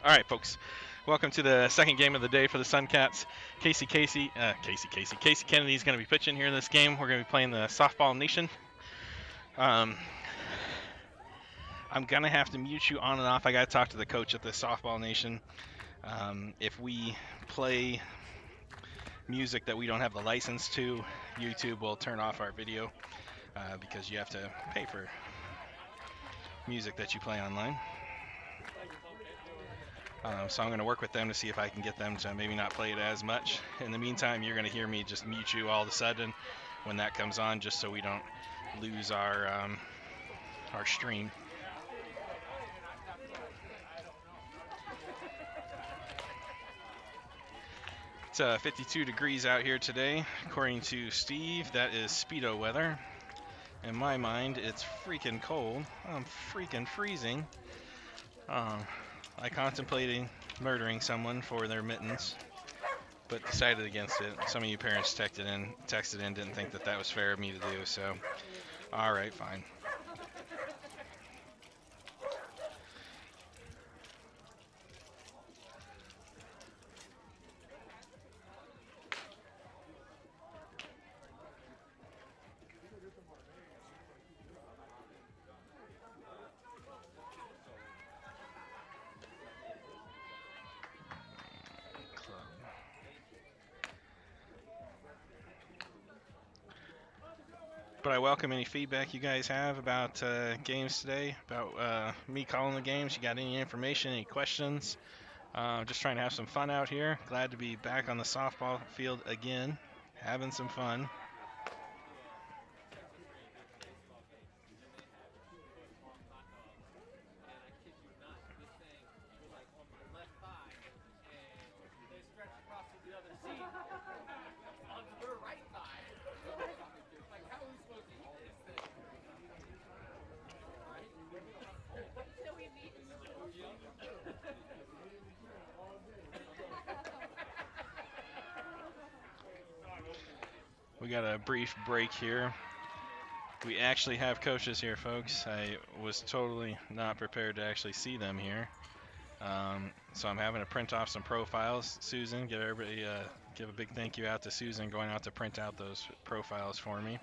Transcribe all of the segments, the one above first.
All right, folks. Welcome to the second game of the day for the Suncats. Casey Kennedy is going to be pitching here in this game. We're going to be playing the Softball Nation. I'm going to have to mute you on and off. I got to talk to the coach at the Softball Nation. If we play music that we don't have the license to, YouTube will turn off our video because you have to pay for music that you play online. So I'm going to work with them to see if I can get them to maybe not play it as much. In the meantime, you're going to hear me just mute you all of a sudden when that comes on, just so we don't lose our stream. It's 52 degrees out here today, according to Steve. That is Speedo weather. In my mind, it's freaking cold. I'm freaking freezing. I contemplated murdering someone for their mittens, but decided against it. Some of you parents texted in, didn't think that was fair of me to do, so all right, fine. But I welcome any feedback you guys have about games today, about me calling the games. You got any information, any questions? Just trying to have some fun out here. Glad to be back on the softball field again, having some fun. We got a brief break here. We actually have coaches here, folks. I was totally not prepared to actually see them here. So I'm having to print off some profiles. Susan, give everybody give a big thank you out to Susan going out to print out those profiles for me.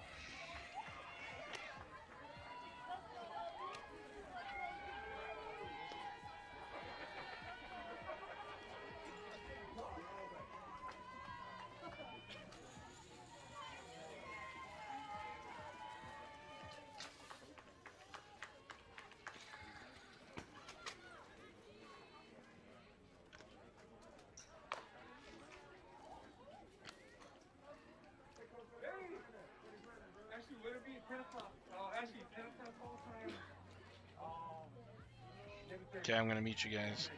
Okay, I'm gonna meet you guys.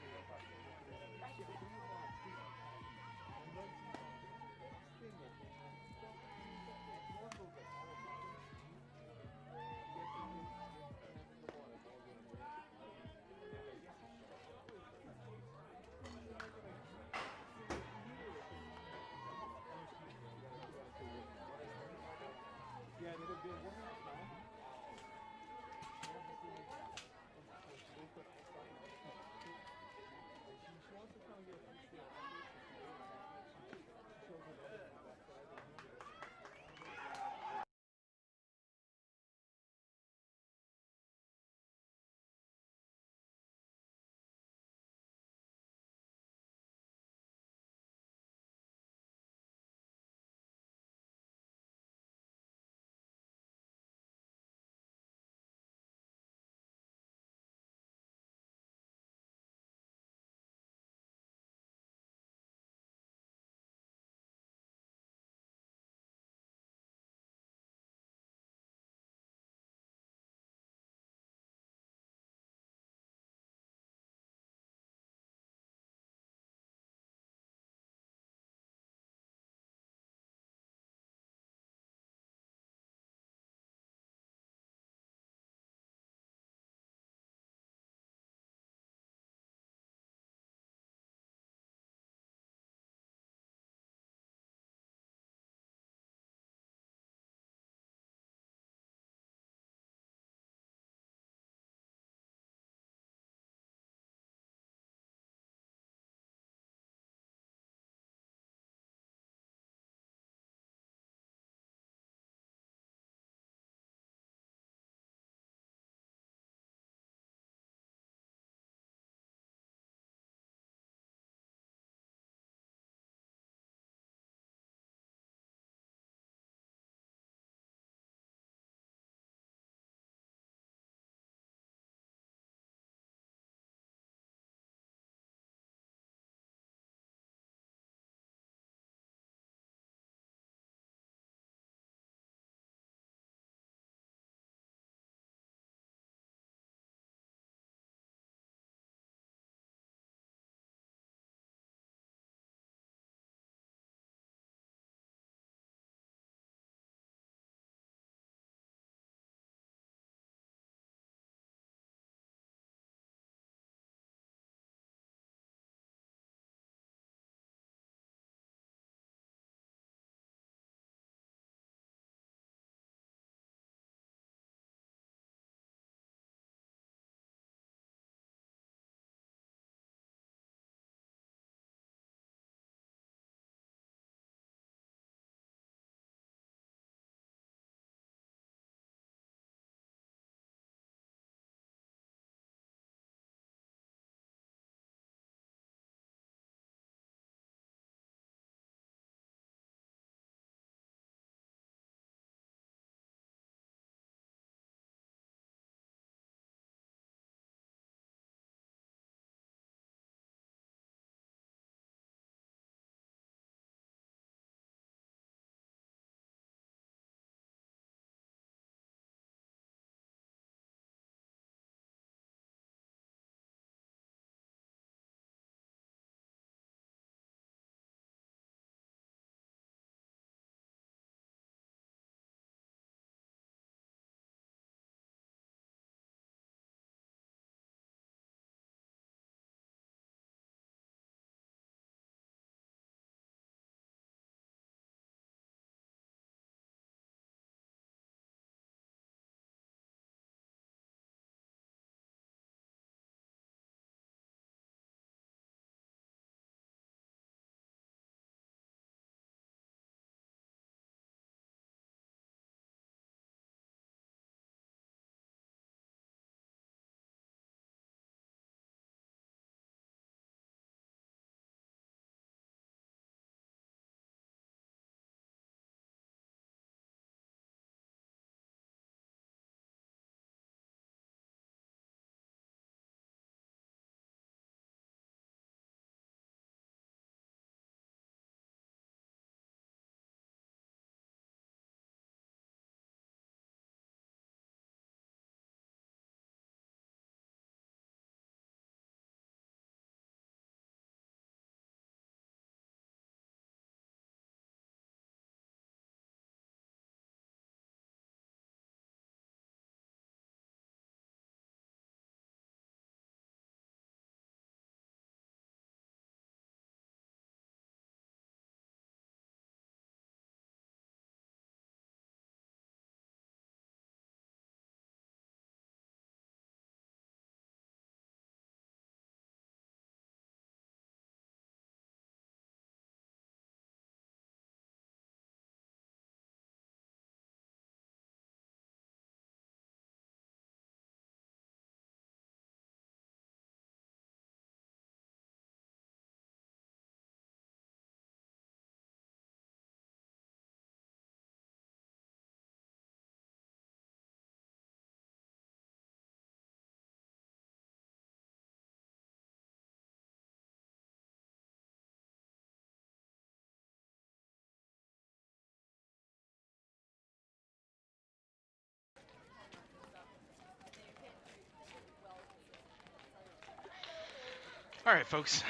All right, folks.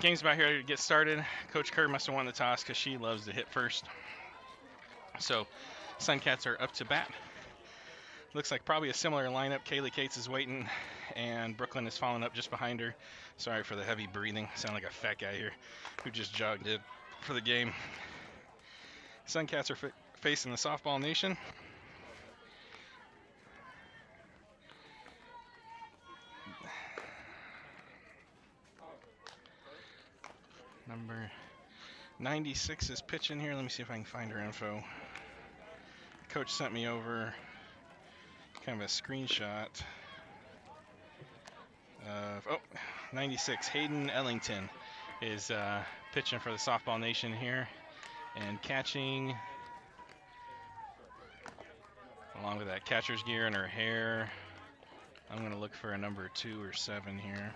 Game's about here to get started. Coach Kerr must have won the toss because she loves to hit first. So, Suncats are up to bat. Looks like probably a similar lineup. Kaylee Cates is waiting, and Brooklyn is following up just behind her. Sorry for the heavy breathing. Sound like a fat guy here who just jogged in for the game. Suncats are facing the Softball Nation. Number 96 is pitching here. Let me see if I can find her info. Coach sent me over kind of a screenshot of 96. Hayden Ellington is pitching for the Softball Nation here and catching, along with that catcher's gear in her hair. I'm going to look for a number 2 or 7 here.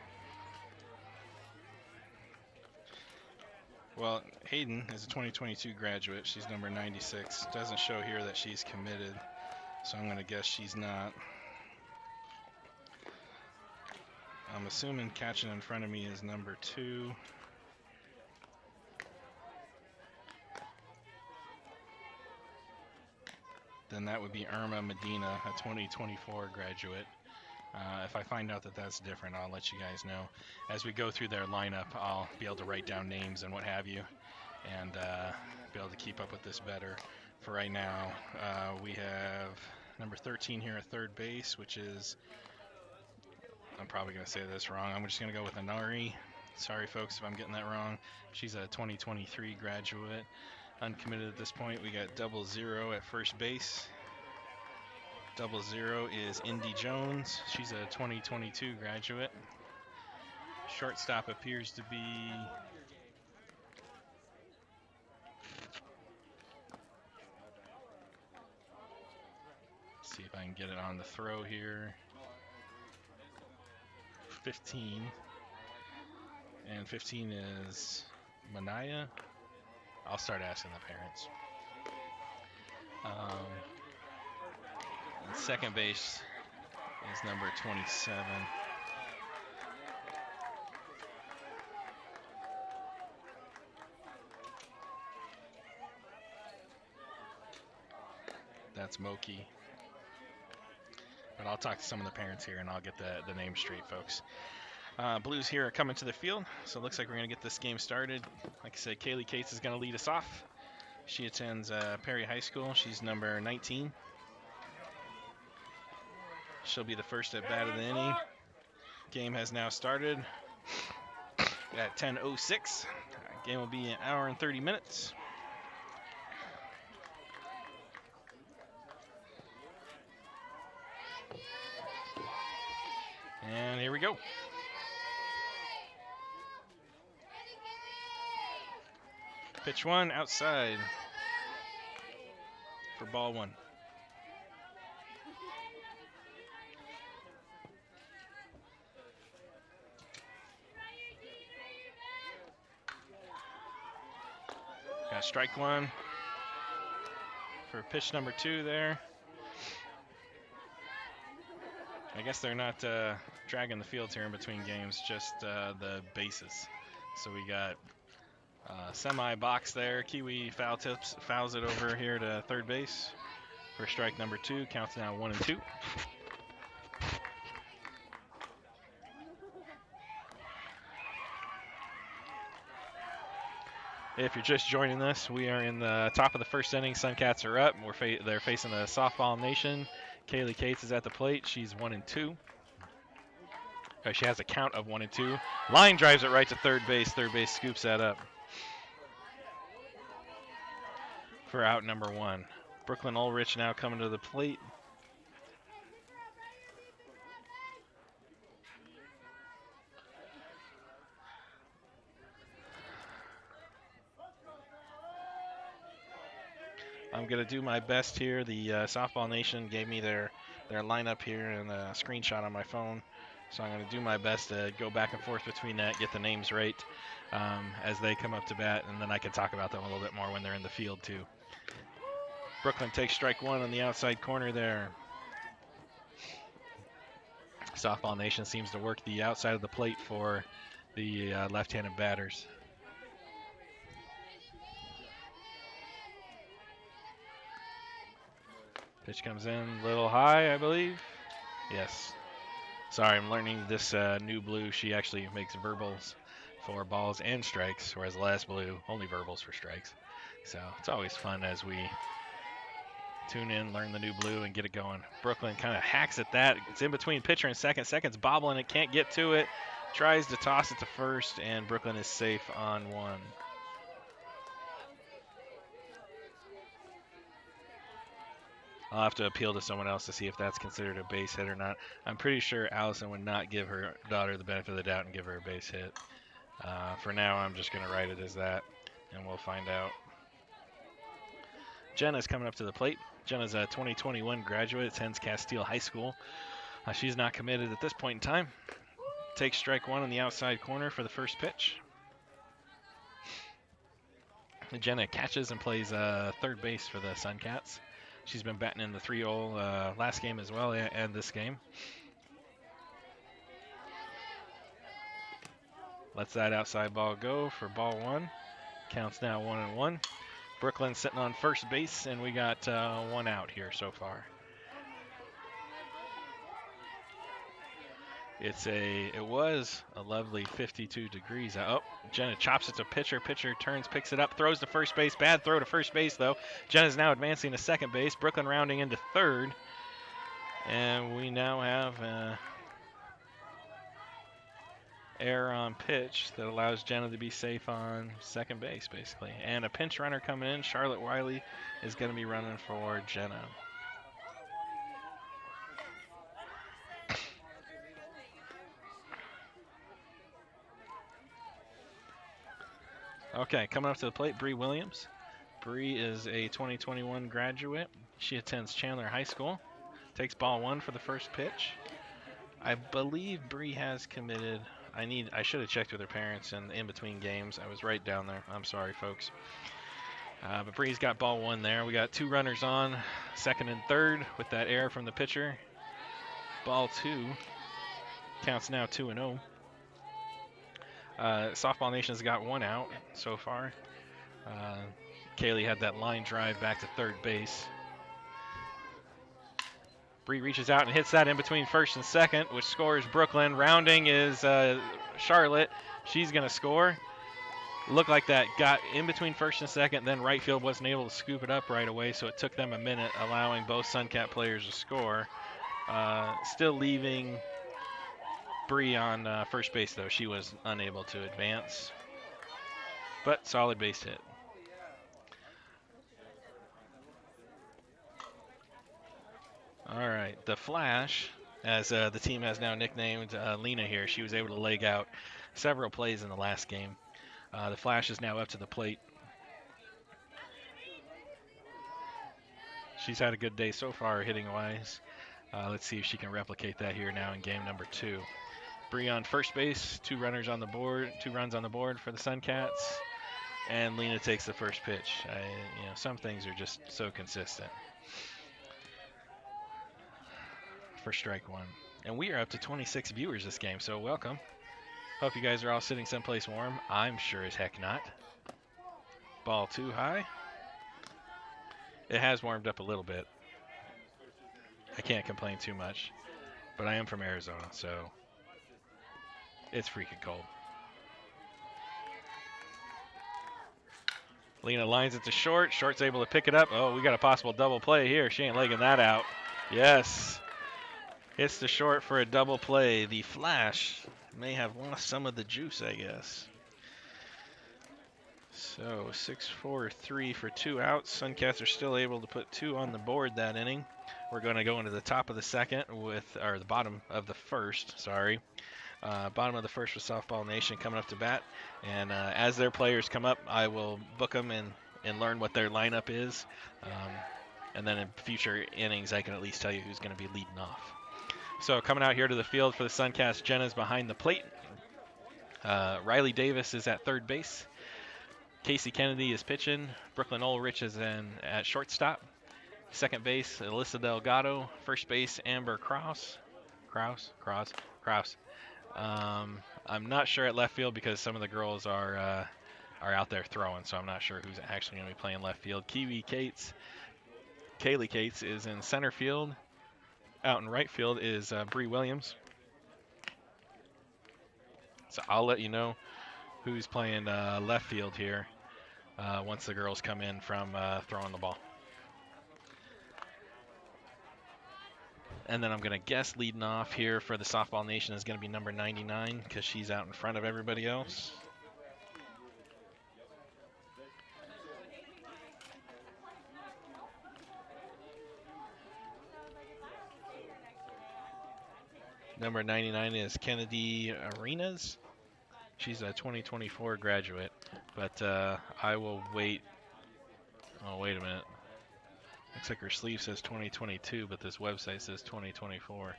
Well, Hayden is a 2022 graduate. She's number 96. Doesn't show here that she's committed, so I'm going to guess she's not. I'm assuming catching in front of me is number 2. Then that would be Irma Medina, a 2024 graduate. If I find out that that's different, I'll let you guys know. As we go through their lineup, I'll be able to write down names and what have you, and be able to keep up with this better. For right now, we have number 13 here at third base, which is, I'm probably going to say this wrong. I'm just going to go with Anari. Sorry, folks, if I'm getting that wrong. She's a 2023 graduate, uncommitted at this point. We got 00 at first base. 00 is Indy Jones. She's a 2022 graduate. Shortstop appears to be see if I can get it on the throw here. 15. And 15 is Manaya. I'll start asking the parents. Second base is number 27. That's Moki. But I'll talk to some of the parents here and I'll get the name straight, folks. Blues here are coming to the field, so it looks like we're going to get this game started. Like I said, Kaylee Cates is going to lead us off. She attends Perry High School. She's number 19. She'll be the first at bat of the inning. Game has now started at 10:06. Game will be an hour and 30 minutes. And here we go. Pitch 1 outside for ball 1. Got strike 1 for pitch number 2 there. I guess they're not dragging the fields here in between games, just the bases. So we got semi-box there. Kiwi fouls it over here to third base for strike number 2. Counts now 1-2. If you're just joining us, we are in the top of the first inning. Suncats are up. They're facing the Softball Nation. Kaylee Cates is at the plate. She's 1-2. She has a count of 1-2. Line drives it right to third base. Third base scoops that up for out number 1. Brooklyn Ulrich now coming to the plate. I'm going to do my best here. The Softball Nation gave me their lineup here and a screenshot on my phone. So I'm going to do my best to go back and forth between that, get the names right as they come up to bat, and then I can talk about them a little bit more when they're in the field too. Brooklyn takes strike 1 on the outside corner there. Softball Nation seems to work the outside of the plate for the left-handed batters. Pitch comes in a little high, I believe. Yes. Sorry, I'm learning this new blue. She actually makes verbals for balls and strikes, whereas the last blue, only verbals for strikes. So it's always fun as we tune in, learn the new blue, and get it going. Brooklyn kind of hacks at that. It's in between pitcher and second. Second's bobbling it, can't get to it. Tries to toss it to first, and Brooklyn is safe on one. I'll have to appeal to someone else to see if that's considered a base hit or not. I'm pretty sure Allison would not give her daughter the benefit of the doubt and give her a base hit. For now, I'm just going to write it as that, and we'll find out. Jenna's coming up to the plate. Jenna's a 2021 graduate, attends Castile High School. She's not committed at this point in time. Takes strike one on the outside corner for the first pitch. Jenna catches and plays third base for the Suncats. She's been batting in the 3-hole last game as well, and this game. Lets that outside ball go for ball one. Counts now 1-1. Brooklyn sitting on first base, and we got one out here so far. It was a lovely 52 degrees. Oh, Jenna chops it to pitcher. Pitcher turns, picks it up, throws to first base. Bad throw to first base, though. Jenna's now advancing to second base. Brooklyn rounding into third. And we now have error on pitch that allows Jenna to be safe on second base, basically. And a pinch runner coming in. Charlotte Wiley is going to be running for Jenna. Okay, coming up to the plate, Bree Williams. Bree is a 2021 graduate. She attends Chandler High School. Takes ball one for the first pitch. I believe Bree has committed. I should have checked with her parents in between games. I was right down there. I'm sorry, folks. But Bree's got ball one there. We got two runners on, second and third with that error from the pitcher. Ball two. Counts now 2-0. Softball Nation's got one out so far. Kaylee had that line drive back to third base. Bree reaches out and hits that in between first and second, which scores Brooklyn. Rounding is Charlotte. She's going to score. Looked like that got in between first and second, then right field wasn't able to scoop it up right away, so it took them a minute, allowing both Suncat players to score. Still leaving Bree on first base, though. She was unable to advance. But solid base hit. All right, the Flash, as the team has now nicknamed Lena here, she was able to leg out several plays in the last game. The Flash is now up to the plate. She's had a good day so far hitting-wise. Let's see if she can replicate that here now in game number 2. Bree on first base, two runs on the board for the Suncats, and Lena takes the first pitch. Some things are just so consistent. For strike one. And we are up to 26 viewers this game, so welcome. Hope you guys are all sitting someplace warm. I'm sure as heck not. Ball too high. It has warmed up a little bit. I can't complain too much, but I am from Arizona, so it's freaking cold. Lena lines it to short. Short's able to pick it up. Oh, we got a possible double play here. She ain't legging that out. Yes. Hits the short for a double play. The Flash may have lost some of the juice, I guess. So 6-4-3 for 2 outs. Suncats are still able to put 2 on the board that inning. We're going to go into the top of the second or the bottom of the first, sorry. Bottom of the first with Softball Nation coming up to bat. And as their players come up, I will book them and learn what their lineup is. And then in future innings, I can at least tell you who's going to be leading off. So coming out here to the field for the Suncats, Jenna's behind the plate. Riley Davis is at third base. Casey Kennedy is pitching. Brooklyn Ulrich is at shortstop. Second base, Alyssa Delgado. First base, Amber Kraus. I'm not sure at left field because some of the girls are out there throwing, so I'm not sure who's actually going to be playing left field. Kaylee Cates is in center field. Out in right field is Bree Williams. So I'll let you know who's playing left field here once the girls come in from throwing the ball. And then I'm going to guess leading off here for the Softball Nation is going to be number 99 because she's out in front of everybody else. Number 99 is Kennedy Arenas. She's a 2024 graduate, but I will wait. Oh, wait a minute. Looks like her sleeve says 2022, but this website says 2024.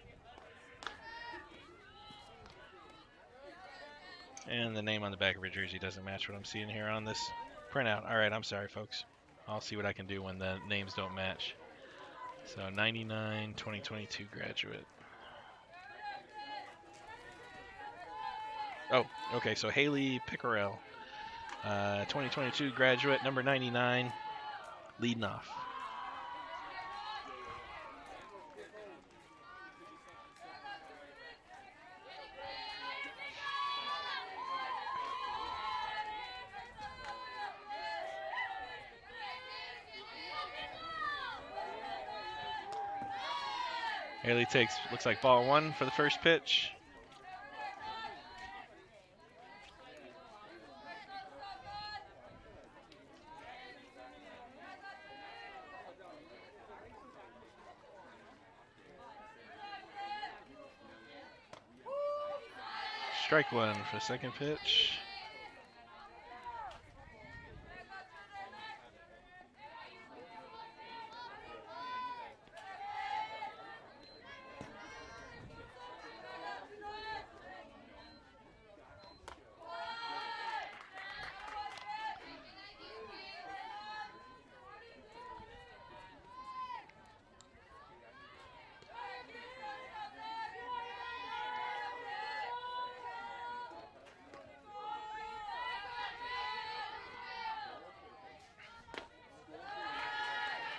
And the name on the back of her jersey doesn't match what I'm seeing here on this printout. All right, I'm sorry, folks. I'll see what I can do when the names don't match. So 99, 2022 graduate. Oh, okay, so Haley Pickerel, 2022 graduate, number 99, leading off. Haley takes, looks like ball one for the first pitch. Strike one for the second pitch.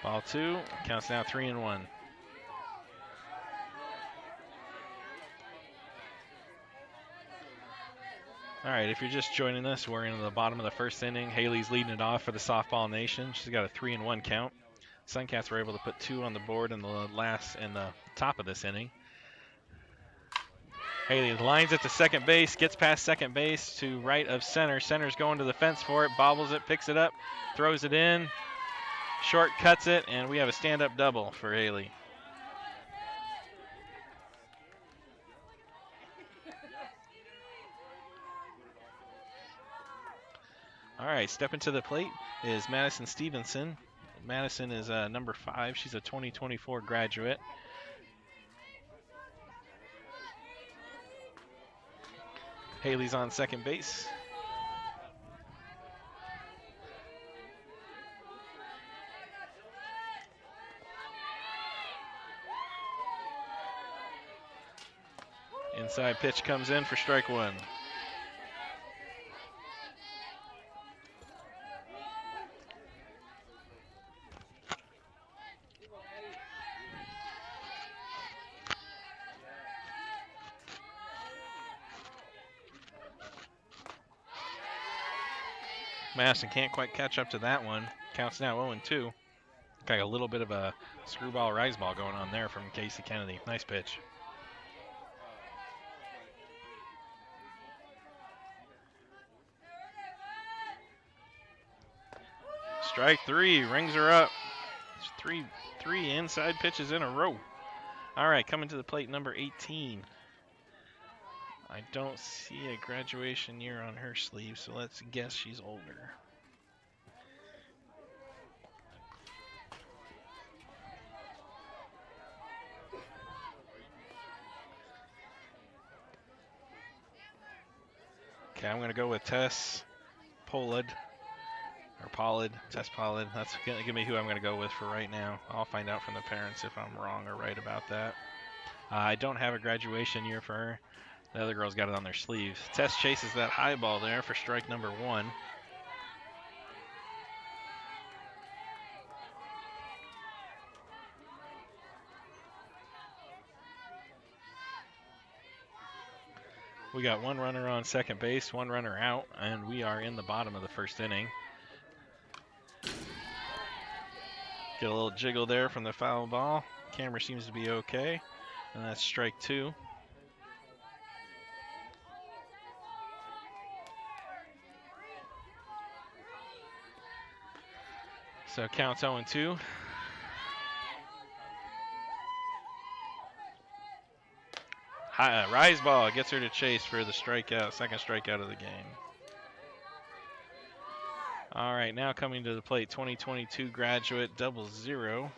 Ball two, counts now 3-1. All right, if you're just joining us, we're in the bottom of the first inning. Haley's leading it off for the Softball Nation. She's got a 3-1 count. Suncats were able to put 2 on the board in the top of this inning. Haley lines it to second base, gets past second base to right of center. Center's going to the fence for it, bobbles it, picks it up, throws it in, short cuts it, and we have a stand-up double for Haley. All right, stepping to the plate is Madison Stevenson. Madison is number 5. She's a 2024 graduate. Haley's on second base. Inside pitch comes in for strike one. Madison can't quite catch up to that one. Counts now 0-2. Got a little bit of a screwball rise ball going on there from Casey Kennedy. Nice pitch. Strike 3, rings her up. Three inside pitches in a row. All right, coming to the plate, number 18. I don't see a graduation year on her sleeve, so let's guess she's older. Okay, I'm going to go with Tess Pollard. Tess Pollard. That's going to give me who I'm going to go with for right now. I'll find out from the parents if I'm wrong or right about that. I don't have a graduation year for her. The other girl's got it on their sleeve. Tess chases that high ball there for strike number 1. We got 1 runner on second base, 1 runner out, and we are in the bottom of the first inning. Get a little jiggle there from the foul ball. Camera seems to be okay, and that's strike 2. So counts 0-2. Rise ball gets her to chase for the strikeout, second strikeout of the game. All right, now coming to the plate, 2022 graduate 00.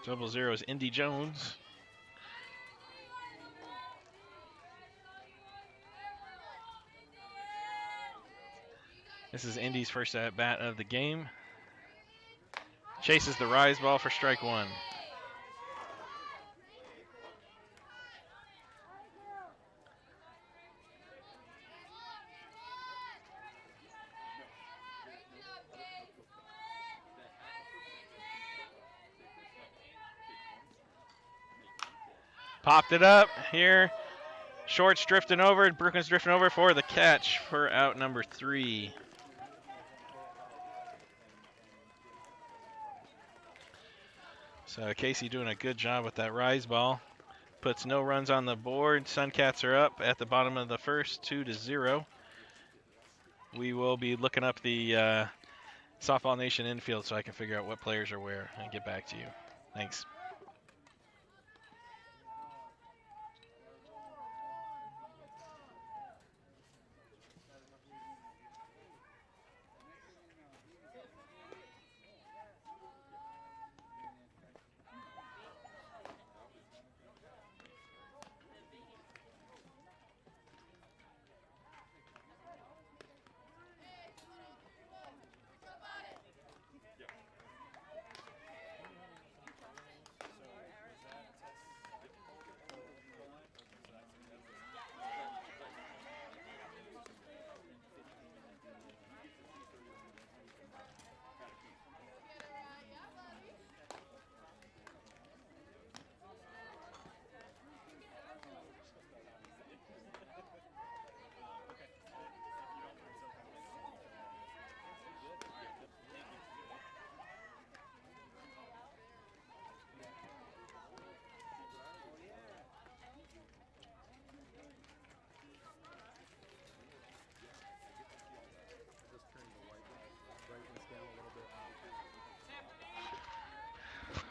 Double 0 is Indy Jones. This is Indy's first at bat of the game. Chases the rise ball for strike 1. Popped it up here. Short's drifting over. Brookman's drifting over for the catch for out number 3. So Casey doing a good job with that rise ball. Puts no runs on the board. Suncats are up at the bottom of the first, 2-0. We will be looking up the Softball Nation infield so I can figure out what players are where and get back to you. Thanks.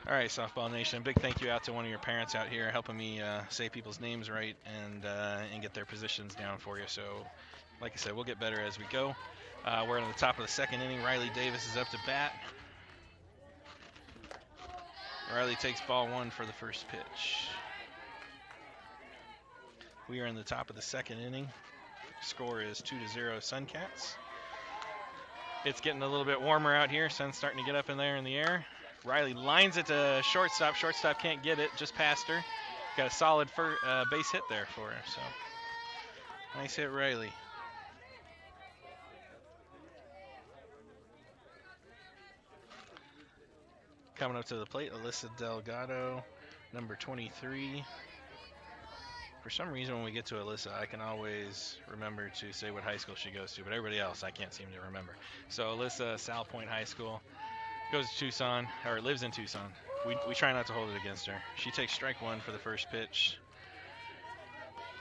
All right, Softball Nation, big thank you out to one of your parents out here helping me say people's names right and get their positions down for you. So, like I said, we'll get better as we go. We're on the top of the second inning. Riley Davis is up to bat. Riley takes ball 1 for the first pitch. We are in the top of the second inning. Score is 2-0 Suncats. It's getting a little bit warmer out here. Sun's starting to get up in there in the air. Riley lines it to shortstop. Shortstop can't get it, just past her. Got a solid base hit there for her. So nice hit, Riley. Coming up to the plate, Alyssa Delgado, number 23. For some reason, when we get to Alyssa, I can always remember to say what high school she goes to, but everybody else I can't seem to remember. So Alyssa, Sal Point High School, goes to Tucson, or lives in Tucson. We try not to hold it against her. She takes strike 1 for the first pitch.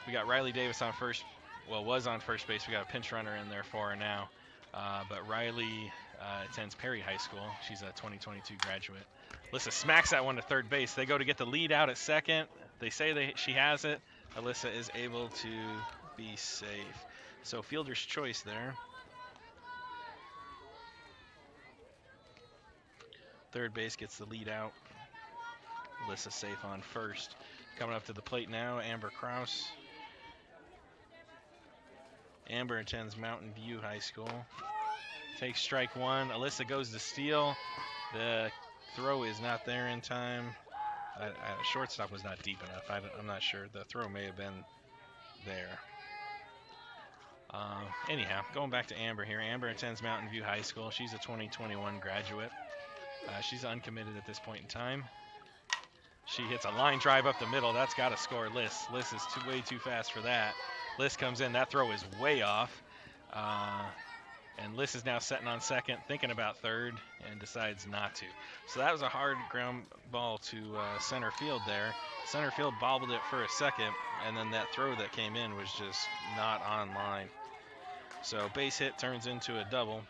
We got Riley Davis on first, was on first base. We got a pinch runner in there for her now. But Riley attends Perry High School. She's a 2022 graduate. Alyssa smacks that one to third base. They go to get the lead out at second. They say she has it. Alyssa is able to be safe. So fielder's choice there. Third base gets the lead out. Alyssa safe on first. Coming up to the plate now, Amber Kraus. Amber attends Mountain View High School. Takes strike 1. Alyssa goes to steal. The Throw is not there in time. Shortstop was not deep enough. I'm not sure. The throw may have been there. Anyhow, going back to Amber here. Amber attends Mountain View High School. She's a 2021 graduate. She's uncommitted at this point in time. She hits a line drive up the middle. That's got to score Liss. Liss is way too fast for that. Liss comes in. That throw is way off. And Liss is now setting on second, thinking about third, and decides not to. So that was a hard ground ball to center field there. Center field bobbled it for a second, and then that throw that came in was just not on line. So base hit turns into a double,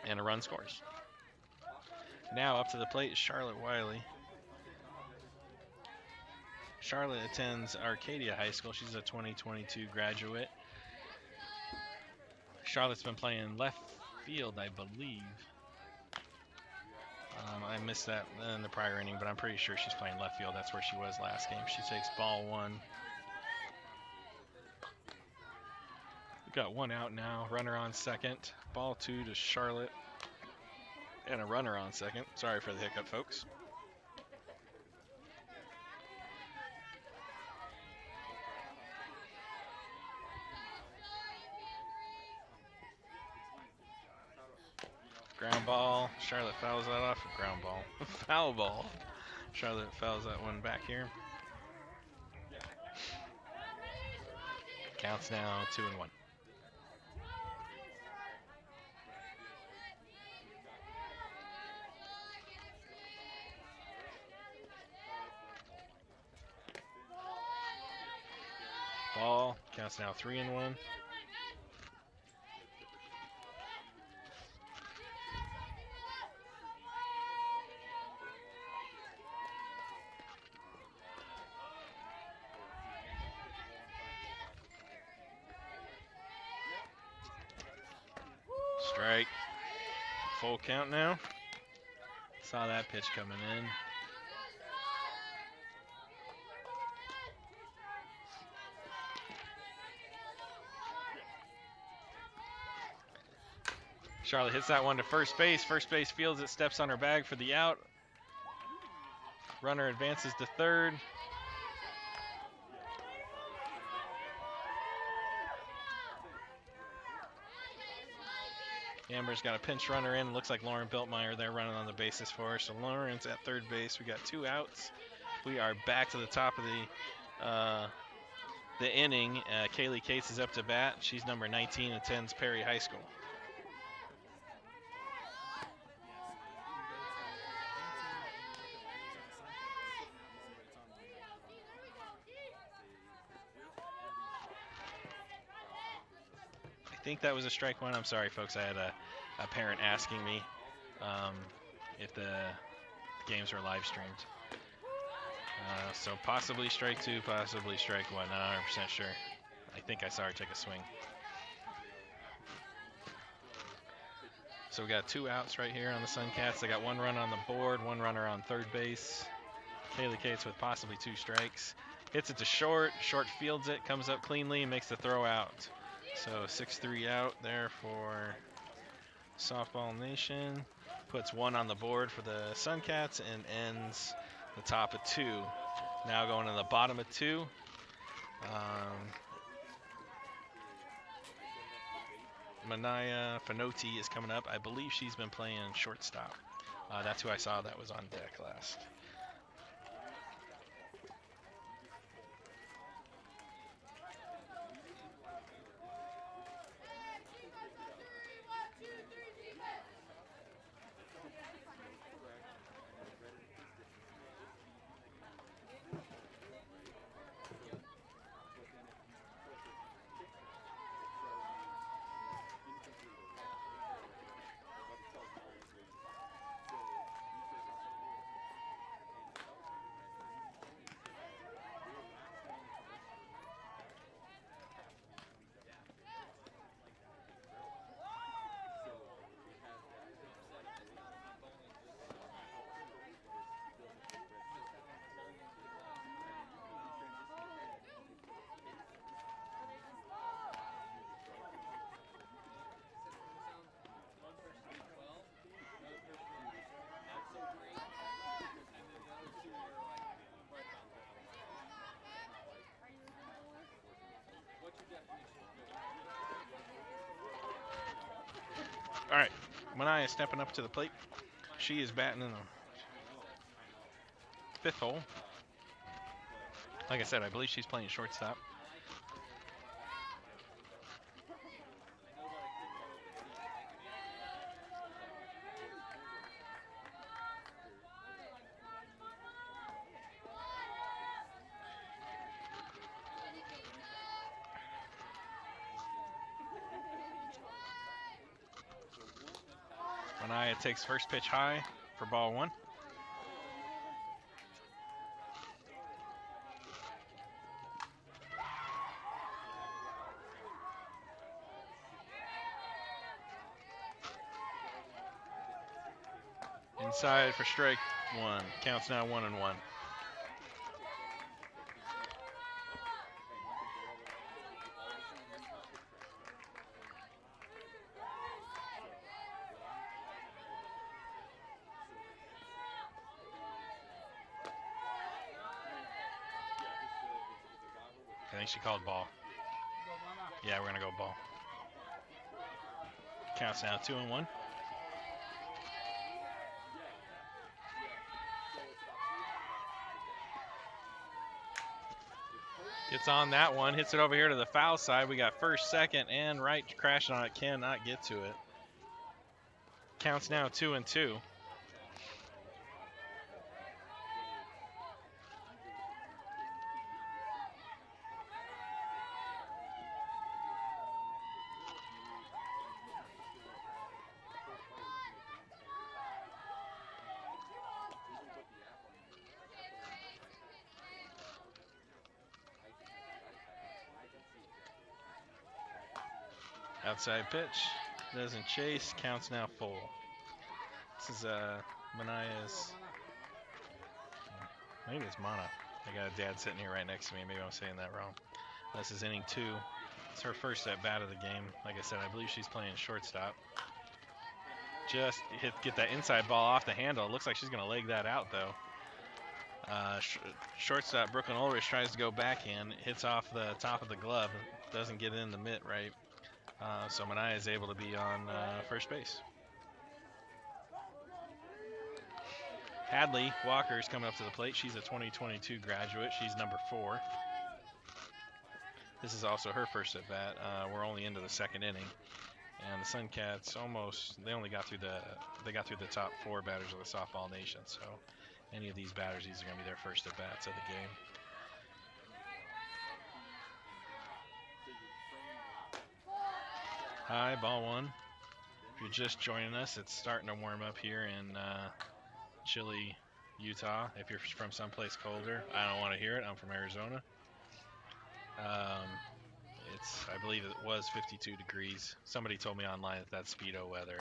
and a run scores. Now up to the plate is Charlotte Wiley. Charlotte attends Arcadia High School. She's a 2022 graduate. Charlotte's been playing left field, I believe. I missed that in the prior inning, but I'm pretty sure she's playing left field. That's where she was last game. She takes ball one. We've got one out now. Runner on second. Ball two to Charlotte. And a runner on second. Sorry for the hiccup, folks. Ground ball. Charlotte fouls that off. Ground ball. Foul ball. Charlotte fouls that one back here. Counts now 2-1. Ball. Counts now 3-1. Strike. Full count now. Saw that pitch coming in. Charlotte hits that one to first base. First base fields it, steps on her bag for the out. Runner advances to third. Amber's got a pinch runner in. Looks like Lauren Biltmeyer there running on the bases for her. So Lauren's at third base. We got 2 outs. We are back to the top of the inning. Kaylee Cates is up to bat. She's number 19, attends Perry High School. I think that was a strike one. I'm sorry, folks. I had a parent asking me if the games were live streamed. So possibly strike 2, possibly strike 1. Not 100% sure. I think I saw her take a swing. So we got 2 outs right here on the Suncats. They got 1 run on the board, 1 runner on third base. Kaylee Cates with possibly 2 strikes. Hits it to short. Short fields it, comes up cleanly, and makes the throw out. So 6-3 out there for Softball Nation. Puts 1 on the board for the Suncats and ends the top of 2. Now going to the bottom of 2. Manaya Fanotti is coming up. I believe she's been playing shortstop. That's who I saw that was on deck last. All right, Mania is stepping up to the plate. She is batting in the 5th hole. Like I said, I believe she's playing shortstop. Mania takes first pitch high for ball 1. Inside for strike 1. Counts now 1-1. I think she called ball. Yeah, we're gonna go ball. Counts now 2-1. Gets on that one, hits it over here to the foul side. We got first, second, and right crashing on it. Cannot get to it. Counts now 2-2. Outside pitch, doesn't chase, counts now full. This is Mania's, maybe it's Mana. I got a dad sitting here right next to me, maybe I'm saying that wrong. This is inning 2. It's her first at bat of the game. Like I said, I believe she's playing shortstop. Just get that inside ball off the handle. It looks like she's gonna leg that out though. Shortstop Brooklyn Ulrich tries to go backhand, hits off the top of the glove, doesn't get in the mitt right. So Mania is able to be on first base. Hadley Walker is coming up to the plate. She's a 2022 graduate. She's number 4. This is also her first at bat. We're only into the 2nd inning, and the Suncats they only got through the top 4 batters of the softball nation. So any of these batters, these are going to be their first at bats of the game. Hi, ball 1. If you're just joining us, it's starting to warm up here in chilly Utah. If you're from someplace colder, I don't want to hear it. I'm from Arizona. I believe it was 52 degrees. Somebody told me online that that's Speedo weather.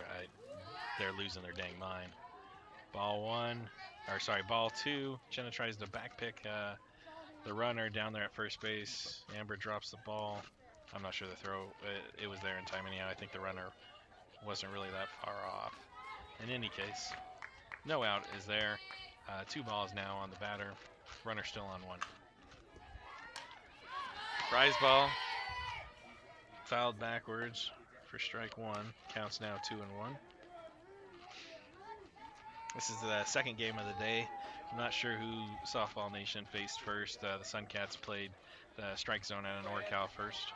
They're losing their dang mind. Ball 2. Jenna tries to backpick the runner down there at first base. Amber drops the ball. I'm not sure the throw, it was there in time anyhow. I think the runner wasn't really that far off. In any case, no out is there. 2 balls now on the batter. Runner still on 1. Prize ball. Fouled backwards for strike 1. Counts now 2-1. This is the 2nd game of the day. I'm not sure who Softball Nation faced first. The Suncats played the strike zone at an NorCal first.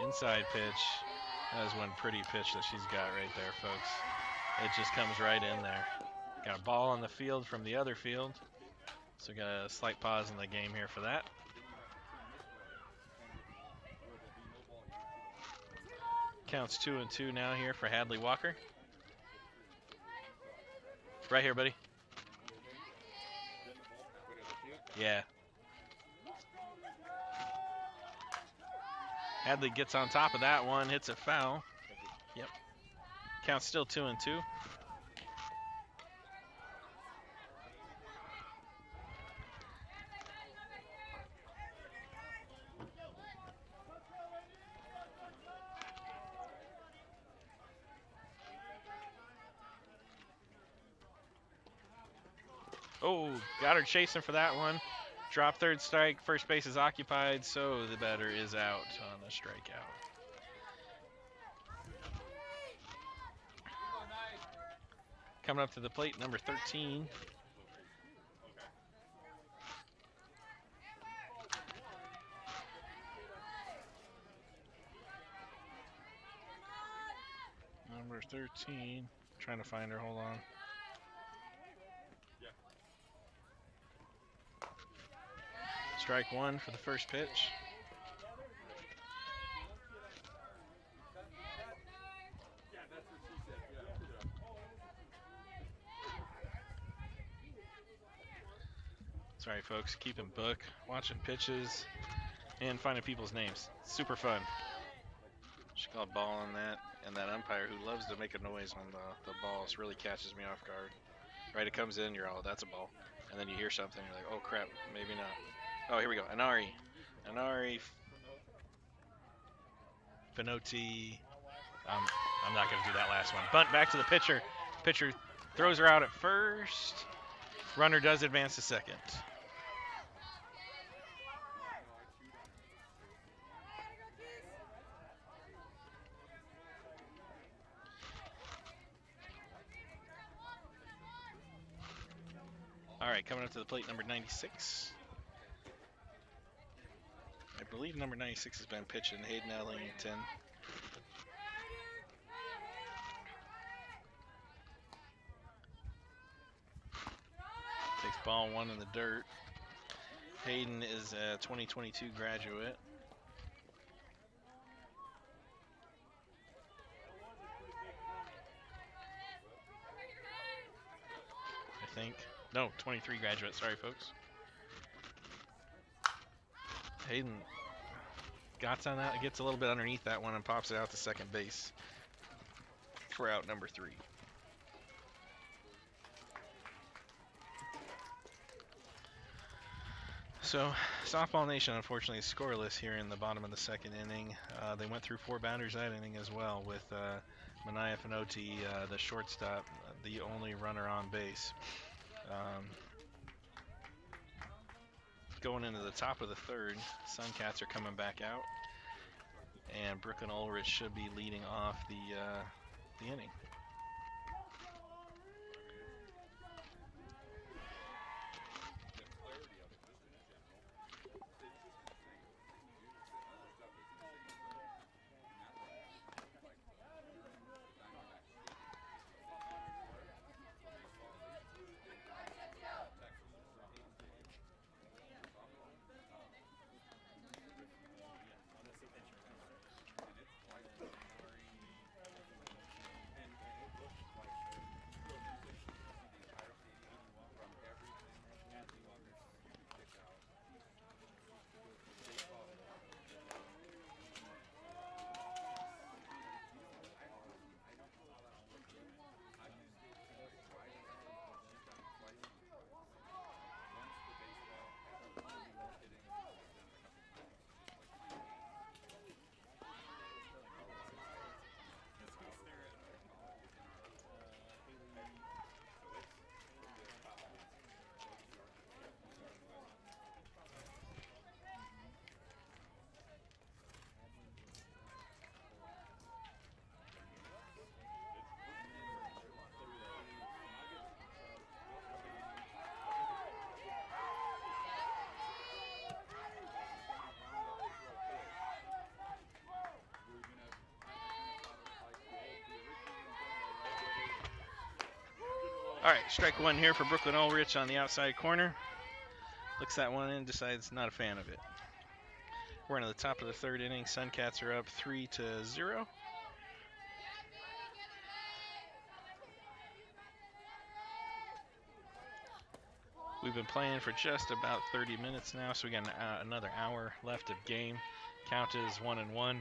Inside pitch. That is one pretty pitch that she's got right there, folks. It just comes right in there. Got a ball on the field from the other field. So got a slight pause in the game here for that. Counts 2-2 now here for Hadley Walker. Right here, buddy. Yeah. Hadley gets on top of that one, hits it foul. Yep. Counts still 2-2. Oh, got her chasing for that one. Drop third strike. First base is occupied, so the batter is out on a strikeout. Coming up to the plate, number 13. Number 13. Trying to find her. Hold on. Strike one for the first pitch. Sorry, folks. Keeping book, watching pitches, and finding people's names. Super fun. She called ball on that, and that umpire who loves to make a noise on the balls really catches me off guard. Right, it comes in, you're all, that's a ball. And then you hear something, you're like, oh crap, maybe not. Oh, here we go. Anari. Finoti. I'm not going to do that last one. Bunt back to the pitcher. Pitcher throws her out at first. Runner does advance to second. All right, coming up to the plate, number 96. I believe number 96 has been pitching, Hayden Ellington. Takes ball one in the dirt. Hayden is a 2022 graduate. I think. No, 23 graduate. Sorry, folks. Hayden gets on that, gets a little bit underneath that one and pops it out to second base for out number 3. So, Softball Nation, unfortunately, is scoreless here in the bottom of the second inning. They went through 4 batters that inning as well, with Manaya Finoti, the shortstop, the only runner on base. Going into the top of the third, Suncats are coming back out, and Brooklyn Ulrich should be leading off the inning. All right, strike one here for Brooklyn Ulrich on the outside corner. Looks that one in, decides not a fan of it. We're into the top of the third inning. Suncats are up 3-0. We've been playing for just about 30 minutes now, so we got another hour left of game. Count is 1-1.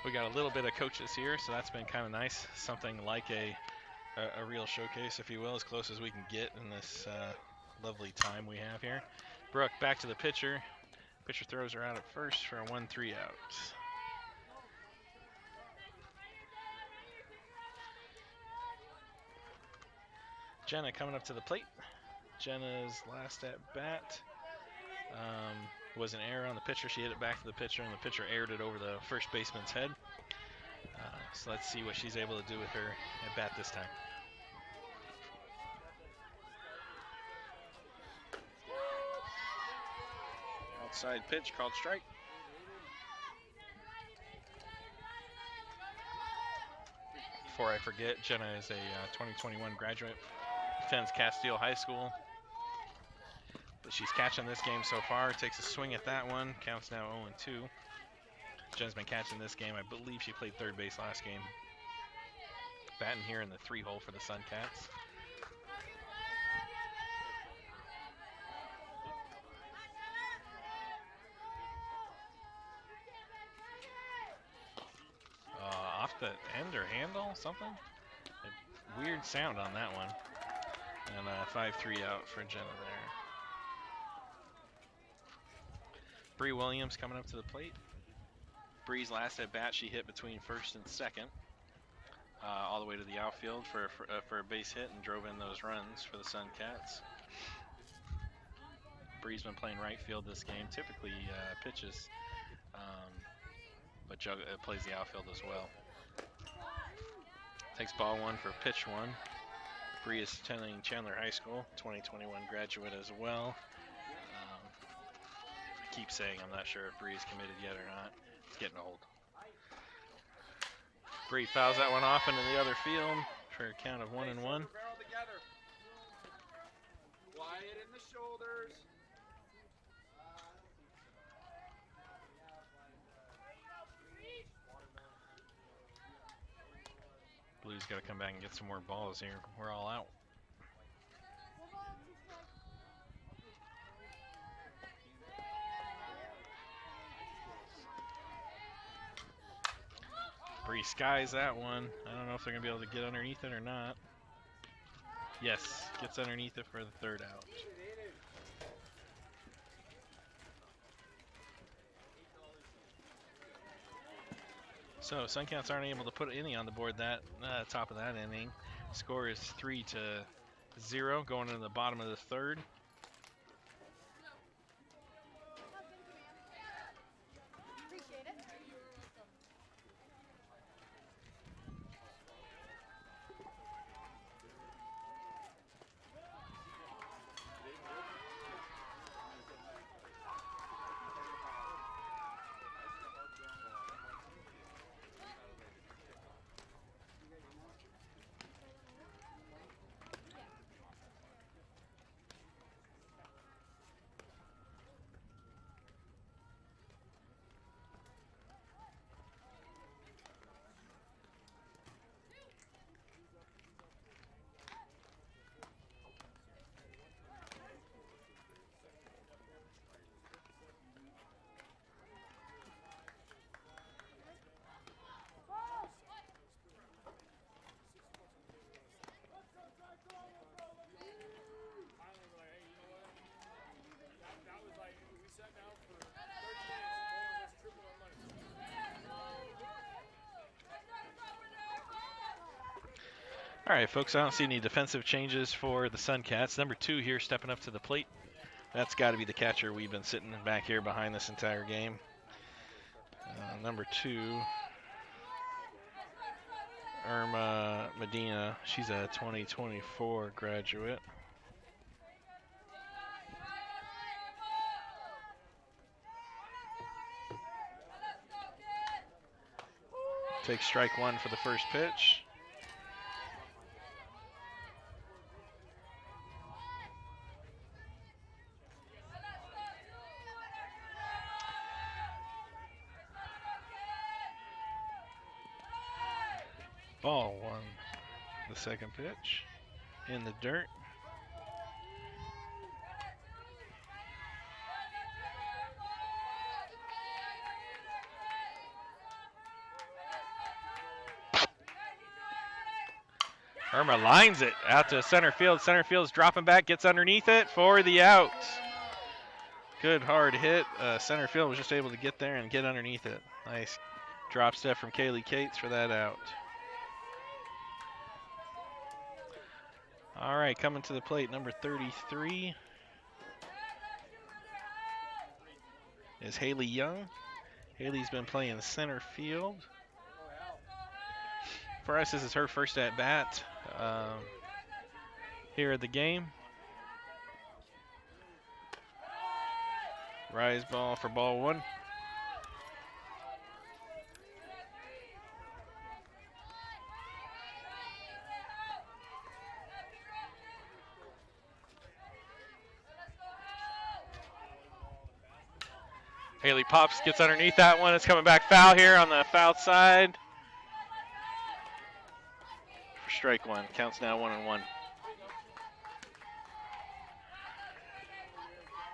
We got a little bit of coaches here, so that's been kind of nice. Something like a real showcase, if you will, as close as we can get in this lovely time we have here. Brooke back to the pitcher. Pitcher throws her out at first for a 1-3 out. Jenna coming up to the plate. Jenna's last at bat was an error on the pitcher. She hit it back to the pitcher, and the pitcher aired it over the first baseman's head. So let's see what she's able to do with her at bat this time. Outside pitch called strike. Before I forget, Jenna is a 2021 graduate, attends Castile High School. But she's catching this game so far. Takes a swing at that one. Counts now 0-2. Jen's been catching this game. I believe she played third base last game. Batting here in the 3-hole for the Suncats. Off the end or handle, something? A weird sound on that one. And 5-3 out for Jenna there. Bree Williams coming up to the plate. Bree's last at bat, she hit between first and second, all the way to the outfield for a base hit and drove in those runs for the Suncats. Bree's been playing right field this game, typically pitches, but plays the outfield as well. Takes ball one for pitch one. Bree is attending Chandler High School, 2021 graduate as well. I keep saying I'm not sure if Bree is committed yet or not. It's getting old. Bree fouls that one off into the other field for a count of 1-1. Quiet in the shoulders. Blues got to come back and get some more balls here. We're all out. Bree skies that one. I don't know if they're going to be able to get underneath it or not. Yes, gets underneath it for the third out. So Suncats aren't able to put any on the board that top of that inning. Score is 3-0 going into the bottom of the third. All right, folks, I don't see any defensive changes for the Suncats. Number 2 here stepping up to the plate. That's got to be the catcher. We've been sitting back here behind this entire game. Number 2, Irma Medina. She's a 2024 graduate. Takes strike one for the first pitch. Ball one, the second pitch, in the dirt. Irma lines it out to center field. Center field's dropping back, gets underneath it for the out. Good hard hit. Center field was just able to get there and get underneath it. Nice drop step from Kaylee Cates for that out. All right, coming to the plate, number 33 is Haley Young. Haley's been playing center field. For us, this is her first at bat here at the game. Rise ball for ball one. Haley pops, gets underneath that one. It's coming back foul here on the foul side. For strike one. Counts now 1-1.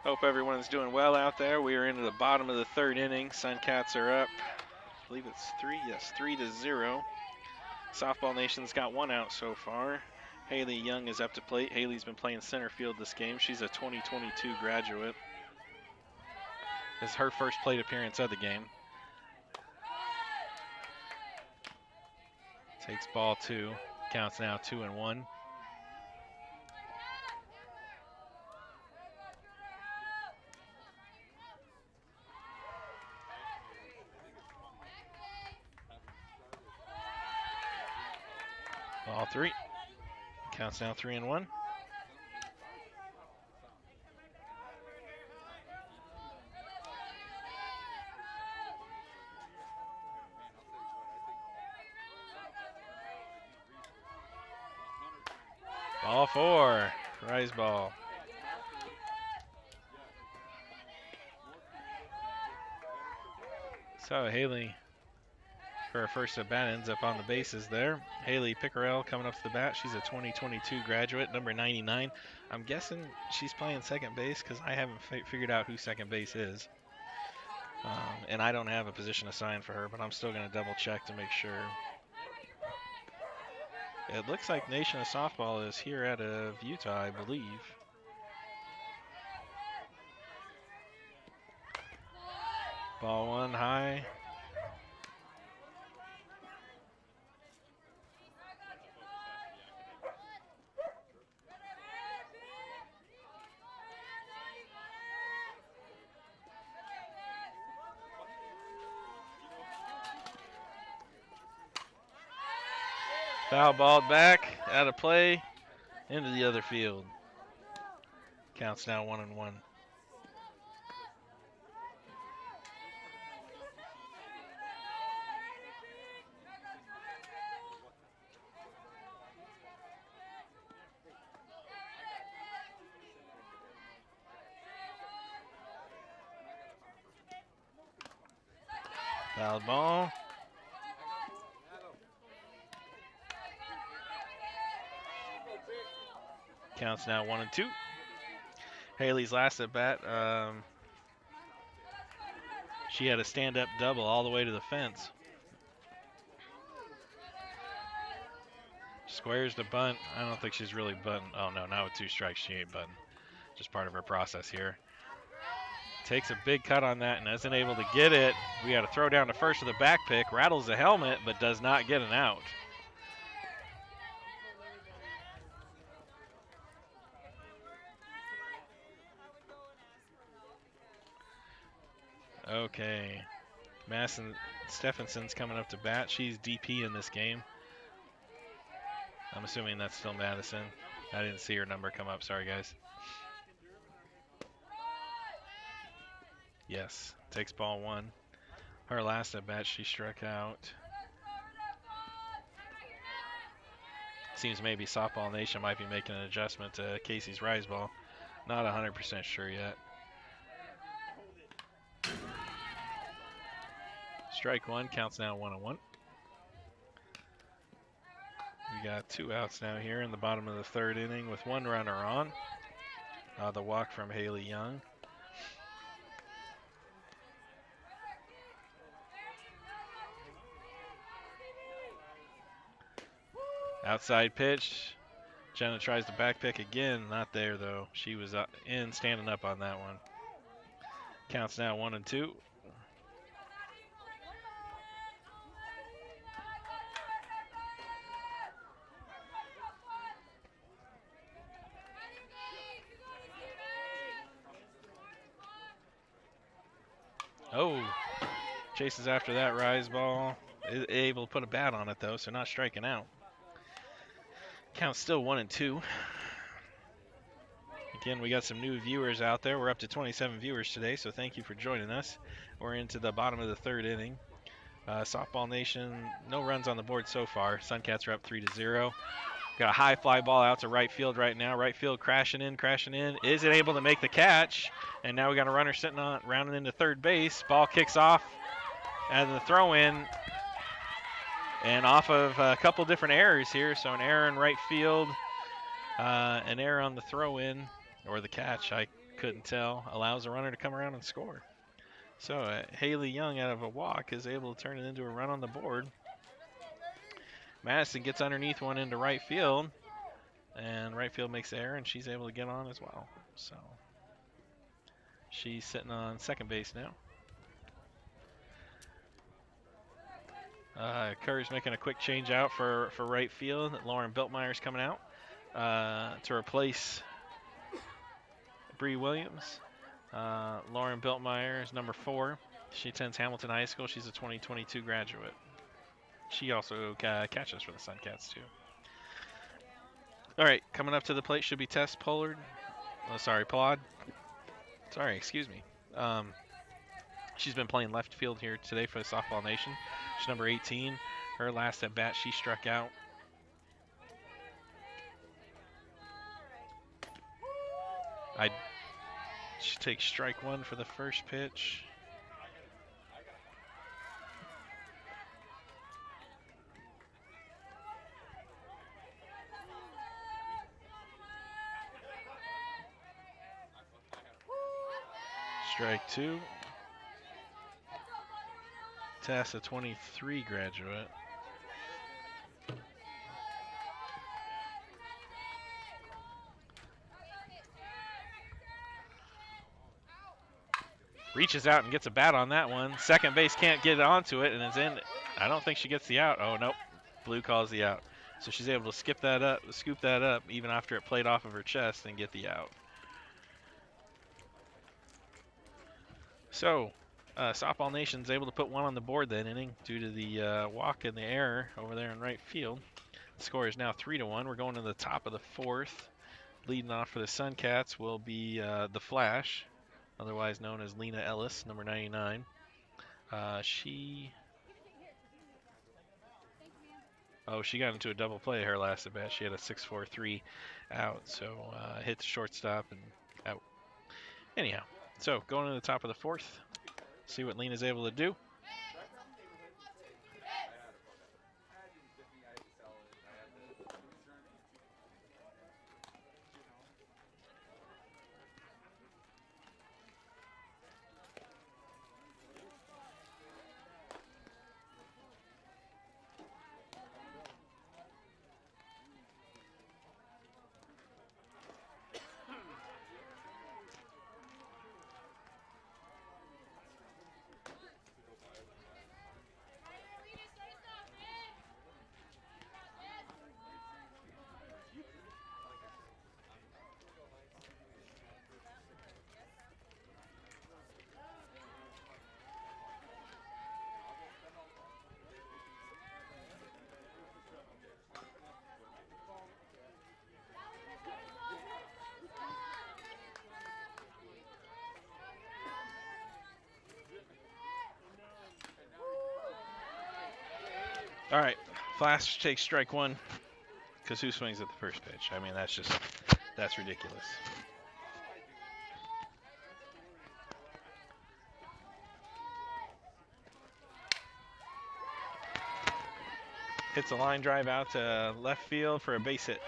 Hope everyone's doing well out there. We are into the bottom of the third inning. Suncats are up. I believe it's 3-0. Softball Nation's got one out so far. Haley Young is up to plate. Haley's been playing center field this game. She's a 2022 graduate. This is her first plate appearance of the game. Takes ball two. Counts now 2-1. Ball three. Counts now 3-1. Ball four. Rise ball. So Haley, for her first at bat, ends up on the bases there. Haley Pickerel coming up to the bat. She's a 2022 graduate, number 99. I'm guessing she's playing second base because I haven't figured out who second base is. And I don't have a position assigned for her, but I'm still going to double check to make sure. It looks like Nation of Softball is here out of Utah, I believe. Ball one high. Foul balled back, out of play, into the other field. Counts now 1-1. Foul ball. Counts now 1-2. Haley's last at bat, she had a stand-up double all the way to the fence. Squares to bunt. I don't think she's really bunting. Oh no, now with 2 strikes she ain't bunting. Just part of her process here. Takes a big cut on that and isn't able to get it. We got to throw down to first with a back pick. Rattles the helmet, but does not get an out. Okay. Madison Stephenson's coming up to bat. She's DP in this game. I'm assuming that's still Madison. I didn't see her number come up. Sorry, guys. Yes. Takes ball one. Her last at bat, she struck out. Seems maybe Softball Nation might be making an adjustment to Casey's rise ball. Not 100% sure yet. Strike one, counts now 1-1. We got 2 outs now here in the bottom of the third inning with 1 runner on. The walk from Haley Young. Outside pitch. Jenna tries to back pick again. Not there, though. She was standing up on that one. Counts now 1-2. Oh, chases after that rise ball. Is able to put a bat on it though, so not striking out. Count's still 1-2. Again, we got some new viewers out there. We're up to 27 viewers today, so thank you for joining us. We're into the bottom of the third inning. Softball Nation, no runs on the board so far. Suncats are up 3-0. Got a high fly ball out to right field right now. Right field crashing in. Is it able to make the catch? And now we got a runner sitting on, rounding into third base. Ball kicks off, and the throw in, and off of a couple different errors here. So an error in right field, an error on the throw in, or the catch, I couldn't tell, allows a runner to come around and score. So Haley Young, out of a walk, is able to turn it into a run on the board. Madison gets underneath one into right field, and right field makes the error, and she's able to get on as well. So she's sitting on second base now. Kerr's making a quick change out for right field. Lauren Biltmeyer's coming out to replace Bree Williams. Lauren Biltmeyer is number 4. She attends Hamilton High School. She's a 2022 graduate. She also catches for the Suncats, too. All right, coming up to the plate should be Tess Pollard. Oh, sorry, Plod. Sorry, excuse me. She's been playing left field here today for the Softball Nation. She's number 18. Her last at bat, she struck out. She takes strike 1 for the first pitch. Strike 2. Tess, a 23 graduate. Reaches out and gets a bat on that one. Second base can't get onto it, and it's in. I don't think she gets the out. Oh, nope. Blue calls the out. So she's able to scoop that up, even after it played off of her chest, and get the out. So, Softball Nation's able to put 1 on the board that inning due to the walk and the error over there in right field. The score is now 3-1. We're going to the top of the 4th. Leading off for the Suncats will be the Flash, otherwise known as Lena Ellis, number 99. She got into a double play her last at bat. She had a 6-4-3 out, so hit the shortstop and out. Anyhow, so going to the top of the 4th, see what Lena's able to do. All right, Flash takes strike 1, because who swings at the first pitch? I mean, that's ridiculous. Hits a line drive out to left field for a base hit.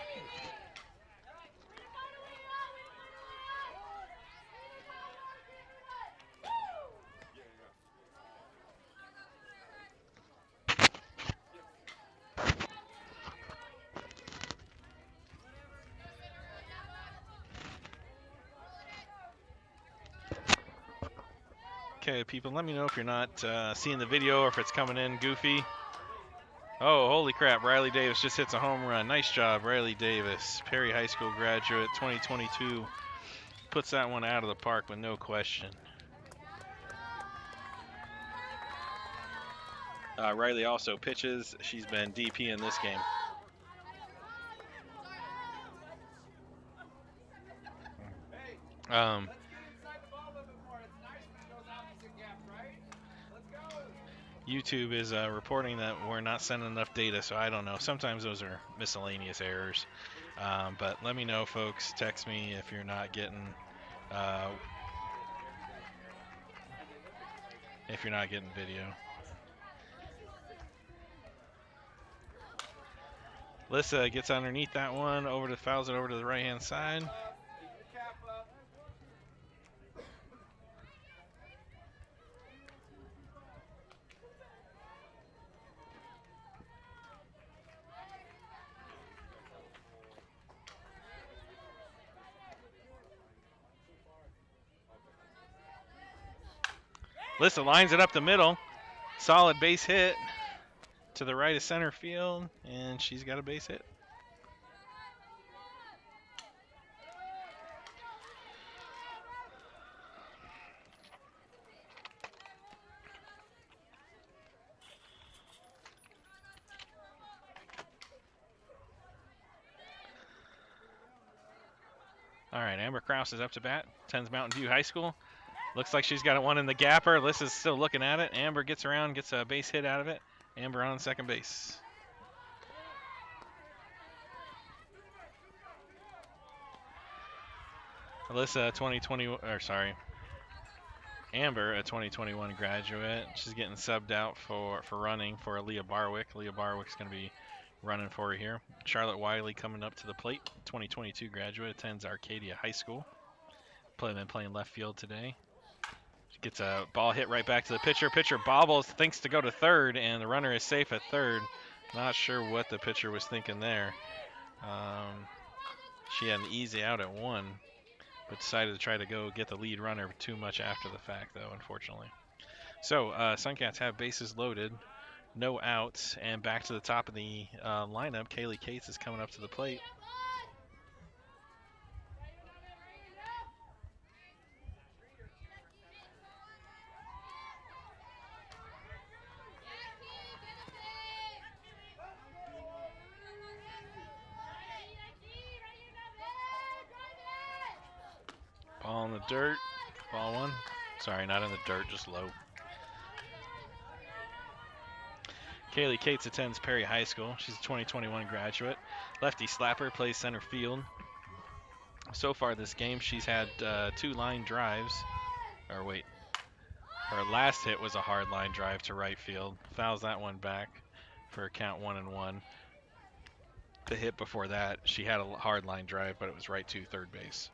Okay, people, let me know if you're not seeing the video or if it's coming in goofy. Oh, holy crap, Riley Davis just hits a home run. Nice job, Riley Davis. Perry High School graduate, 2022. Puts that one out of the park with no question. Riley also pitches. She's been DP in this game. Hey, Um, let's get inside the ball a little bit more. It's nice when it goes opposite gaps, right? Let's go. YouTube is reporting that we're not sending enough data, so I don't know. Sometimes those are miscellaneous errors. But let me know, folks. Text me if you're not getting uh, video. Lissa gets underneath that one, fouls it over to the right-hand side. Keep your cap up. Lissa lines it up the middle. Solid base hit to the right of center field, and she's got a base hit. All right, Amber Kraus is up to bat. 10's Mountain View High School. Looks like she's got one in the gapper. Lissa's still looking at it. Amber gets around, gets a base hit out of it. Amber on second base. Alyssa, 2020, or sorry, Amber, a 2021 graduate. She's getting subbed out for running for Leah Barwick. Leah Barwick's going to be running for her here. Charlotte Wiley coming up to the plate. 2022 graduate, attends Arcadia High School. Been playing left field today. She gets a ball hit right back to the pitcher. Pitcher bobbles, thinks to go to third, and the runner is safe at third. Not sure what the pitcher was thinking there. She had an easy out at one, but decided to try to go get the lead runner too much after the fact, though, unfortunately. So Suncats have bases loaded, no outs, and back to the top of the lineup. Kaylee Cates is coming up to the plate. Ball in the dirt. Ball one. Sorry, not in the dirt, just low. Kaylee Cates attends Perry High School. She's a 2021 graduate. Lefty slapper, plays center field. So far this game, she's had 2 line drives. Or wait, her last hit was a hard line drive to right field. Fouls that one back for a count 1-1. The hit before that, she had a hard line drive, but it was right to third base.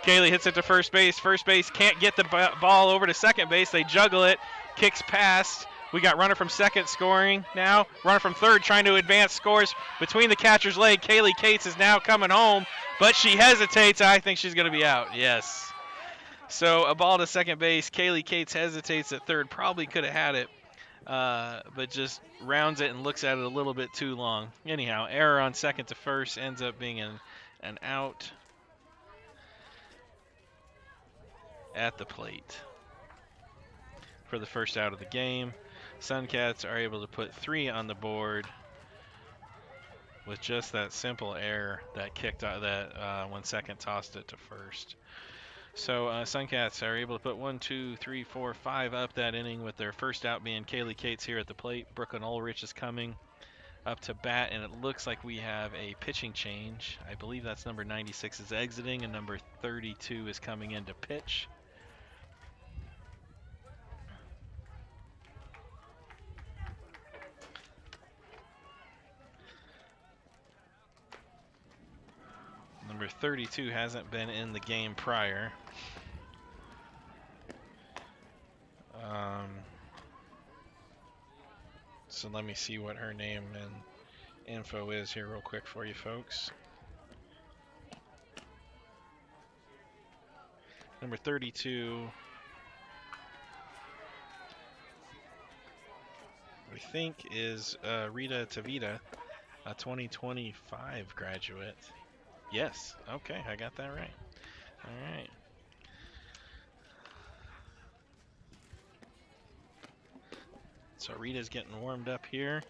Kaylee hits it to first base. First base can't get the ball over to second base. They juggle it. Kicks past. We got runner from second scoring now. Runner from third trying to advance, scores between the catcher's leg. Kaylee Cates is now coming home, but she hesitates. I think she's going to be out. Yes. So a ball to second base. Kaylee Cates hesitates at third. Probably could have had it, but just rounds it and looks at it a little bit too long. Anyhow, error on second to first ends up being an out at the plate for the first out of the game. Suncats are able to put 3 on the board with just that simple error that kicked out when second tossed it to first. So Suncats are able to put 1, 2, 3, 4, 5 up that inning with their first out being Kaylee Cates here at the plate. Brooklyn Ulrich is coming up to bat, and it looks like we have a pitching change. I believe that's number 96 is exiting, and number 32 is coming in to pitch. Number 32 hasn't been in the game prior. So let me see what her name and info is here real quick for you folks. Number 32 think is Rita Tavita, a 2025 graduate. Yes. Okay, I got that right. All right. So Rita's getting warmed up here.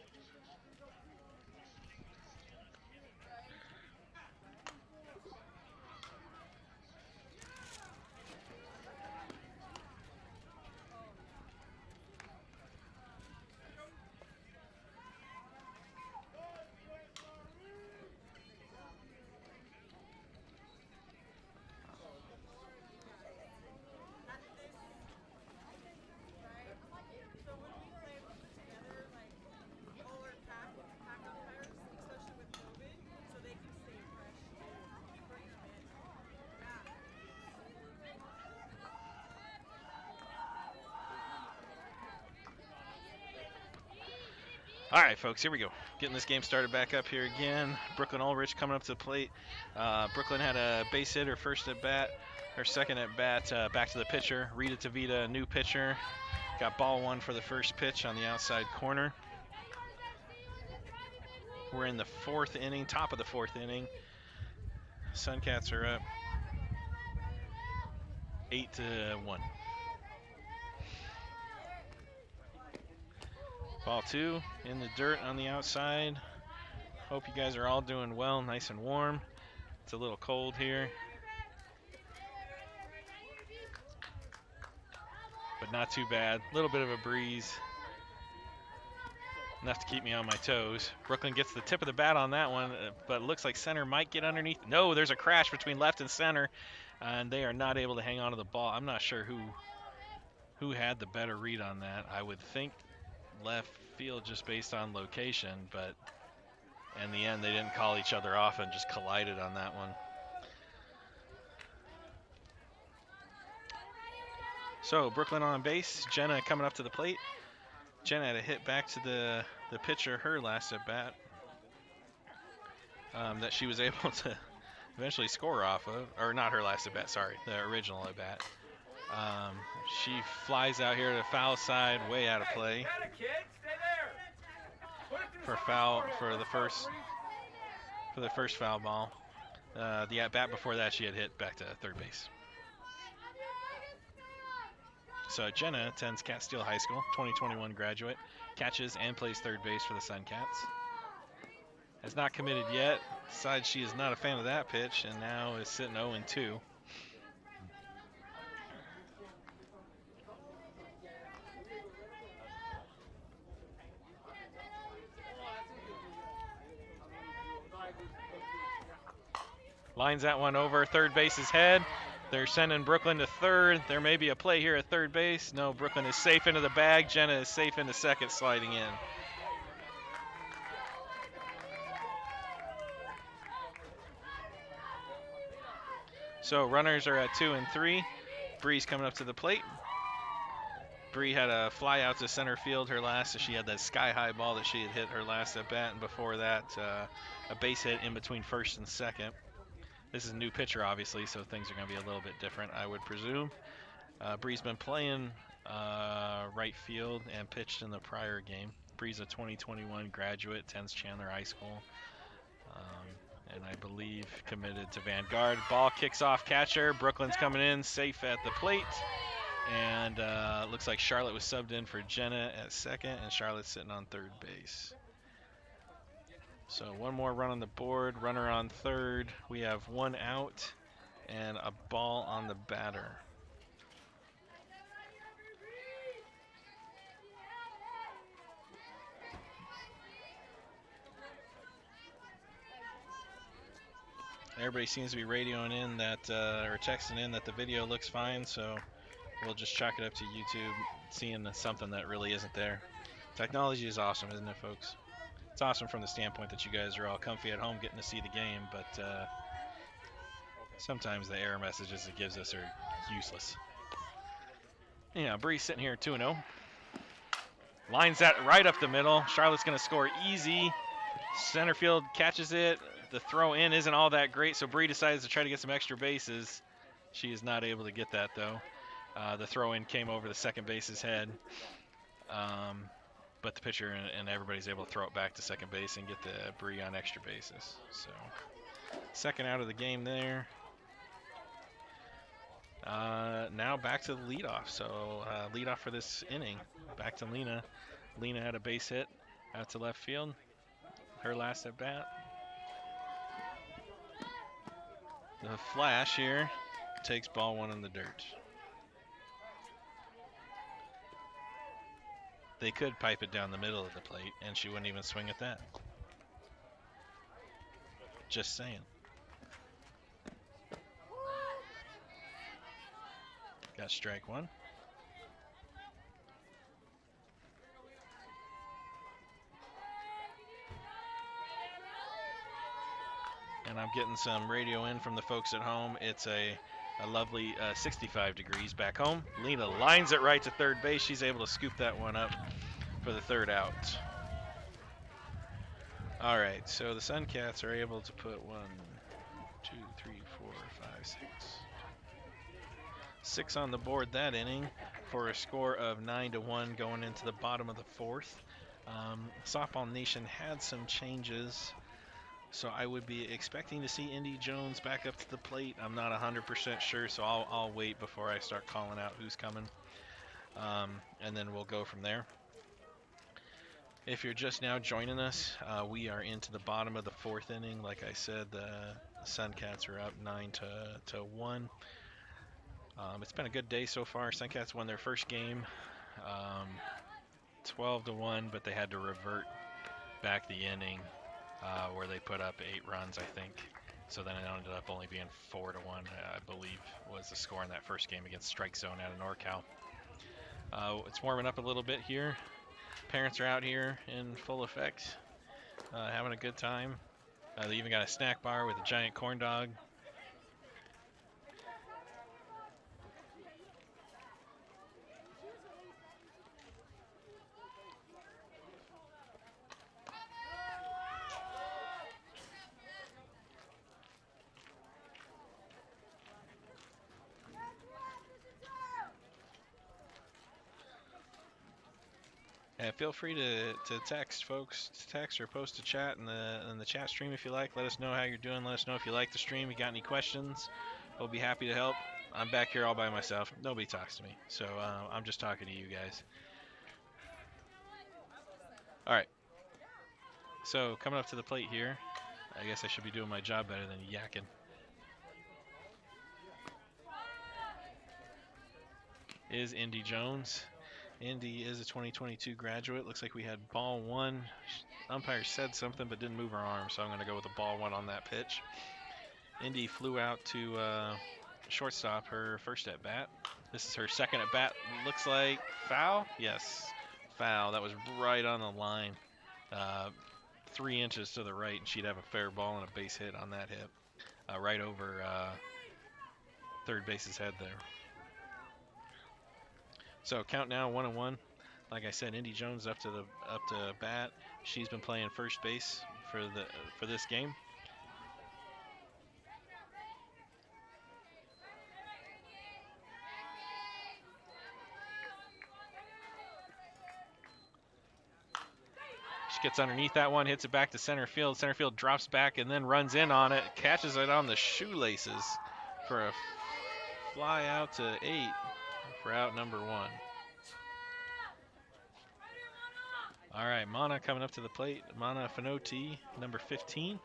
All right, folks, here we go. Getting this game started back up here again. Brooklyn Ulrich coming up to the plate. Brooklyn had a base hit her first at bat. Her second at bat, back to the pitcher. Rita Tavita, a new pitcher. Got ball one for the first pitch on the outside corner. We're in the fourth inning, top of the fourth inning. Suncats are up 8-1. Ball two in the dirt on the outside. Hope you guys are all doing well, nice and warm. It's a little cold here, but not too bad. A little bit of a breeze, enough to keep me on my toes. Brooklyn gets the tip of the bat on that one, but it looks like center might get underneath. No, there's a crash between left and center, and they are not able to hang on to the ball. I'm not sure who had the better read on that. I would think left field just based on location, but in the end they didn't call each other off and just collided on that one. So Brooklyn on base, Jenna coming up to the plate. Jenna had a hit back to the pitcher her last at bat that she was able to eventually score off of, or not her last at bat, sorry, the original at bat. She flies out here to the foul side, way out of play. For foul for the first foul ball. The at bat before that, she had hit back to third base. So Jenna attends Catskill High School, 2021 graduate, catches and plays third base for the Suncats. Has not committed yet. Decides she is not a fan of that pitch, and now is sitting 0-2. Lines that one over third base's head. They're sending Brooklyn to third. There may be a play here at third base. No, Brooklyn is safe into the bag. Jenna is safe into second, sliding in. So runners are at 2 and 3. Bree's coming up to the plate. Bree had a fly out to center field her last, so she had that sky-high ball that she had hit her last at bat, and before that, a base hit in between first and second. This is a new pitcher, obviously, so things are going to be a little bit different, I would presume. Bree's been playing right field and pitched in the prior game. Bree's a 2021 graduate, attends Chandler High School, and I believe committed to Vanguard. Ball kicks off catcher. Brooklyn's coming in, safe at the plate. And looks like Charlotte was subbed in for Jenna at second, and Charlotte's sitting on third base. So one more run on the board, runner on third. We have one out and a ball on the batter. Everybody seems to be radioing in that, or texting in that the video looks fine, so we'll just chalk it up to YouTube seeing something that really isn't there. Technology is awesome, isn't it, folks? It's awesome from the standpoint that you guys are all comfy at home getting to see the game, but sometimes the error messages it gives us are useless. Yeah, Bree sitting here 2-0. Lines that right up the middle. Charlotte's going to score easy. Center field catches it. The throw in isn't all that great, so Bree decides to try to get some extra bases. She is not able to get that, though. The throw in came over the second base's head. But but the pitcher and everybody's able to throw it back to second base and get the Bree on extra bases. So second out of the game there. Now back to the leadoff. So leadoff for this inning. Back to Lena. Lena had a base hit out to left field. Her last at bat. The flash here takes ball one in the dirt. They could pipe it down the middle of the plate, and she wouldn't even swing at that. Just saying. Got strike one. And I'm getting some radio in from the folks at home. It's a lovely 65 degrees back home. Lena lines it right to third base. She's able to scoop that one up for the third out. All right, so the Suncats are able to put 1, 2, 3, 4, 5, 6. 6 on the board that inning for a score of 9-1 going into the bottom of the fourth. Softball Nation had some changes, so I would be expecting to see Indy Jones back up to the plate. I'm not 100% sure, so I'll wait before I start calling out who's coming, and then we'll go from there. If you're just now joining us, we are into the bottom of the fourth inning. Like I said, the Suncats are up 9-1. It's been a good day so far. Suncats won their first game 12-1, but they had to revert back the inning where they put up 8 runs, I think. So then it ended up only being 4-1, I believe, was the score in that first game against Strike Zone out of NorCal. It's warming up a little bit here. Parents are out here in full effect, having a good time. They even got a snack bar with a giant corn dog. Yeah, feel free to text, folks. Text or post a chat in the chat stream if you like. Let us know how you're doing. Let us know if you like the stream. You got any questions? We'll be happy to help. I'm back here all by myself. Nobody talks to me, so I'm just talking to you guys. All right. So coming up to the plate here, I guess I should be doing my job better than yakking. Is Indy Jones. Indy is a 2022 graduate. Looks like we had ball one. Umpire said something but didn't move her arm, so I'm going to go with a ball one on that pitch. Indy flew out to shortstop her first at bat. This is her second at bat. Looks like foul? Yes, foul. That was right on the line. 3 inches to the right, and she'd have a fair ball and a base hit on that hit. Right over third base's head there. So count now 1-1. Like I said, Indy Jones up to bat. She's been playing first base for this game. She gets underneath that one, hits it back to center field. Center field drops back and then runs in on it, catches it on the shoelaces for a fly out to 8 for out number 1. All right, Mana coming up to the plate. Mana Finoti, number 15.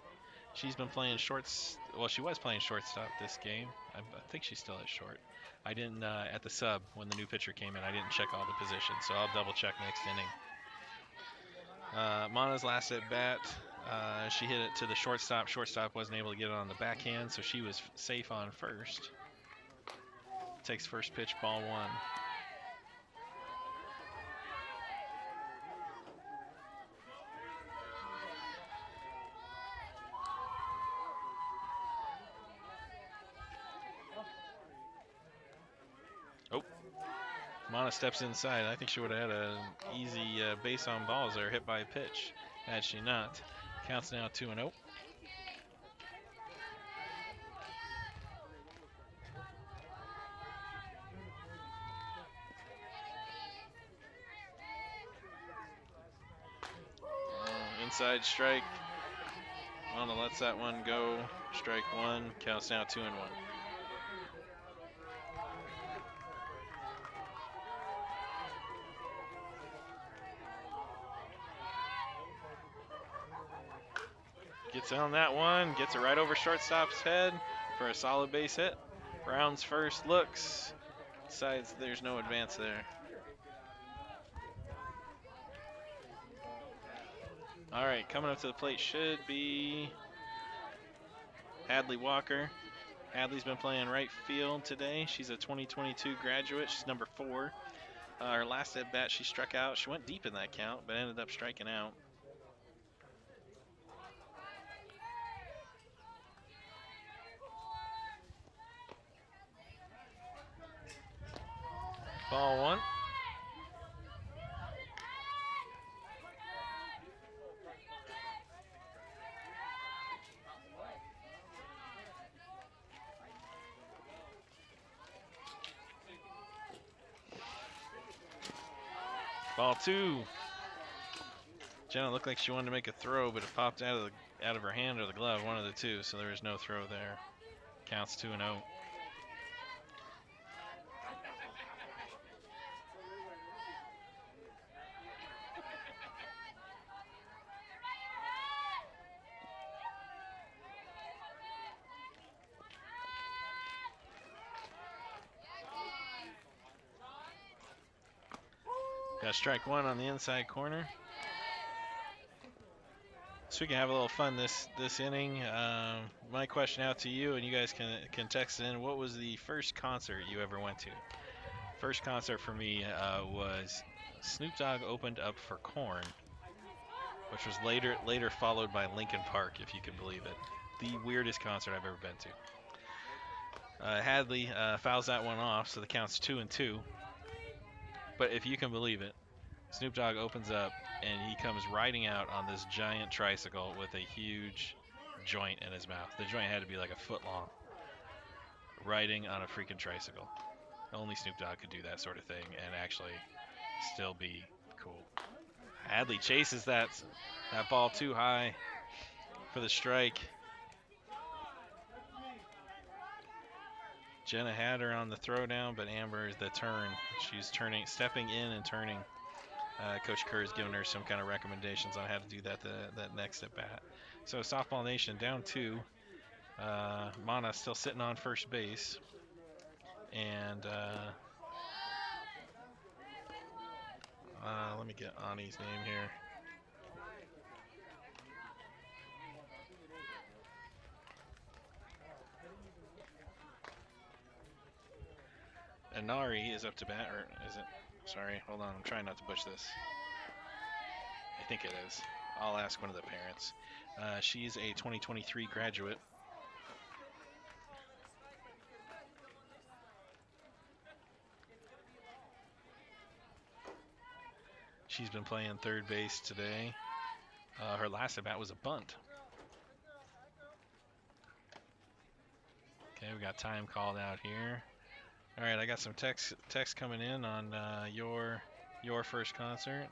She's been playing shorts. Well, she was playing shortstop this game. I think she's still at short. I didn't at the sub when the new pitcher came in. I didn't check all the positions, so I'll double check next inning. Mana's last at bat, she hit it to the shortstop. Shortstop wasn't able to get it on the backhand, so she was safe on first. Takes first pitch, ball 1. Oh, Mana steps inside. I think she would have had an easy base on balls there, hit by a pitch, had she not. Counts now 2-0. Inside strike. Mana lets that one go. Strike one. Counts now 2-1. Gets on that one. Gets it right over shortstop's head for a solid base hit. Rounds first. Looks. Decides there's no advance there. All right, coming up to the plate should be Hadley Walker. Hadley's been playing right field today. She's a 2022 graduate. She's number 4. Her last at bat, she struck out. She went deep in that count, but ended up striking out. Ball 1. Ball 2. Jenna looked like she wanted to make a throw, but it popped out of her hand or the glove, one of the two, so there was no throw there. Counts 2-0. Got strike 1 on the inside corner. So we can have a little fun this inning. My question out to you, and you guys can text in. What was the first concert you ever went to? First concert for me was Snoop Dogg opened up for Korn, which was later followed by Linkin Park, if you can believe it. The weirdest concert I've ever been to. Hadley fouls that one off, so the count's 2-2. But if you can believe it, Snoop Dogg opens up, and he comes riding out on this giant tricycle with a huge joint in his mouth. The joint had to be like a foot long. Riding on a freaking tricycle. Only Snoop Dogg could do that sort of thing and actually still be cool. Hadley chases that ball too high for the strike. Jenna had her on the throwdown, but Amber is the turn. She's stepping in and turning. Coach Kerr has given her some kind of recommendations on how to do that next at bat. So Softball Nation down 2. Mana still sitting on first base. And let me get Ani's name here. Anari is up to bat, or is it? Sorry, hold on. I'm trying not to butcher this. I think it is. I'll ask one of the parents. She's a 2023 graduate. She's been playing third base today. Her last at bat was a bunt. Okay, we got time called out here. All right, I got some text coming in on your first concert.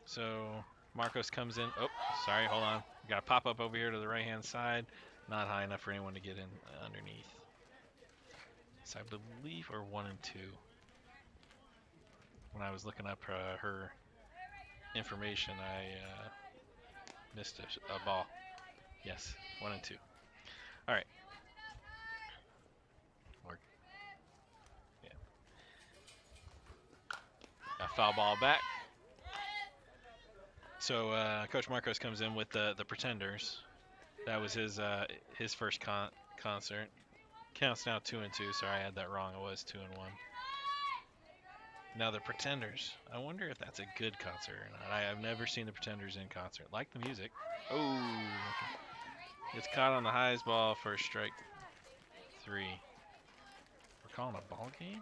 So Marcos comes in. Oh, sorry, hold on. We got to pop up over here to the right-hand side. Not high enough for anyone to get in underneath. So I believe we're 1 and 2. When I was looking up her information, I missed a ball. Yes, 1 and 2. All right. A foul ball back. So Coach Marcos comes in with the Pretenders. That was his first concert. Counts now 2-2. Sorry, I had that wrong. It was 2-1. Now the Pretenders. I wonder if that's a good concert or not. I've never seen the Pretenders in concert. Like the music. Oh, it's caught on the highest ball for strike 3. We're calling a ball game.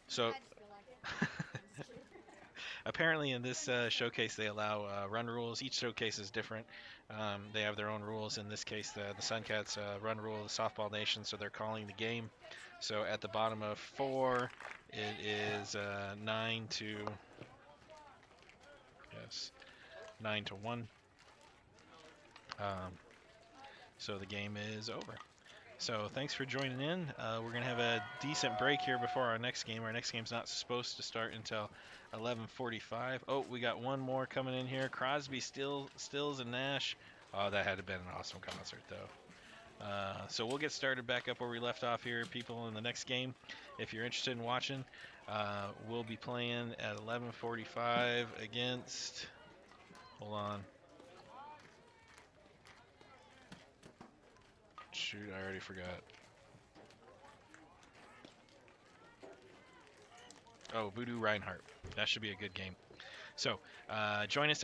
So apparently in this showcase they allow run rules. Each showcase is different. They have their own rules. In this case, the Suncats run rule of the Softball Nation, so they're calling the game. So at the bottom of 4, it is 9 to 1. Um, so the game is over. So thanks for joining in. We're going to have a decent break here before our next game. Our next game's not supposed to start until 11:45. Oh, we got one more coming in here. Crosby, Stills, and Nash. Oh, that had to have been an awesome concert, though. So we'll get started back up where we left off here, people, in the next game. If you're interested in watching, we'll be playing at 11:45 against... Hold on. Shoot, I already forgot. Oh, Voodoo Reinhardt. That should be a good game. So join us at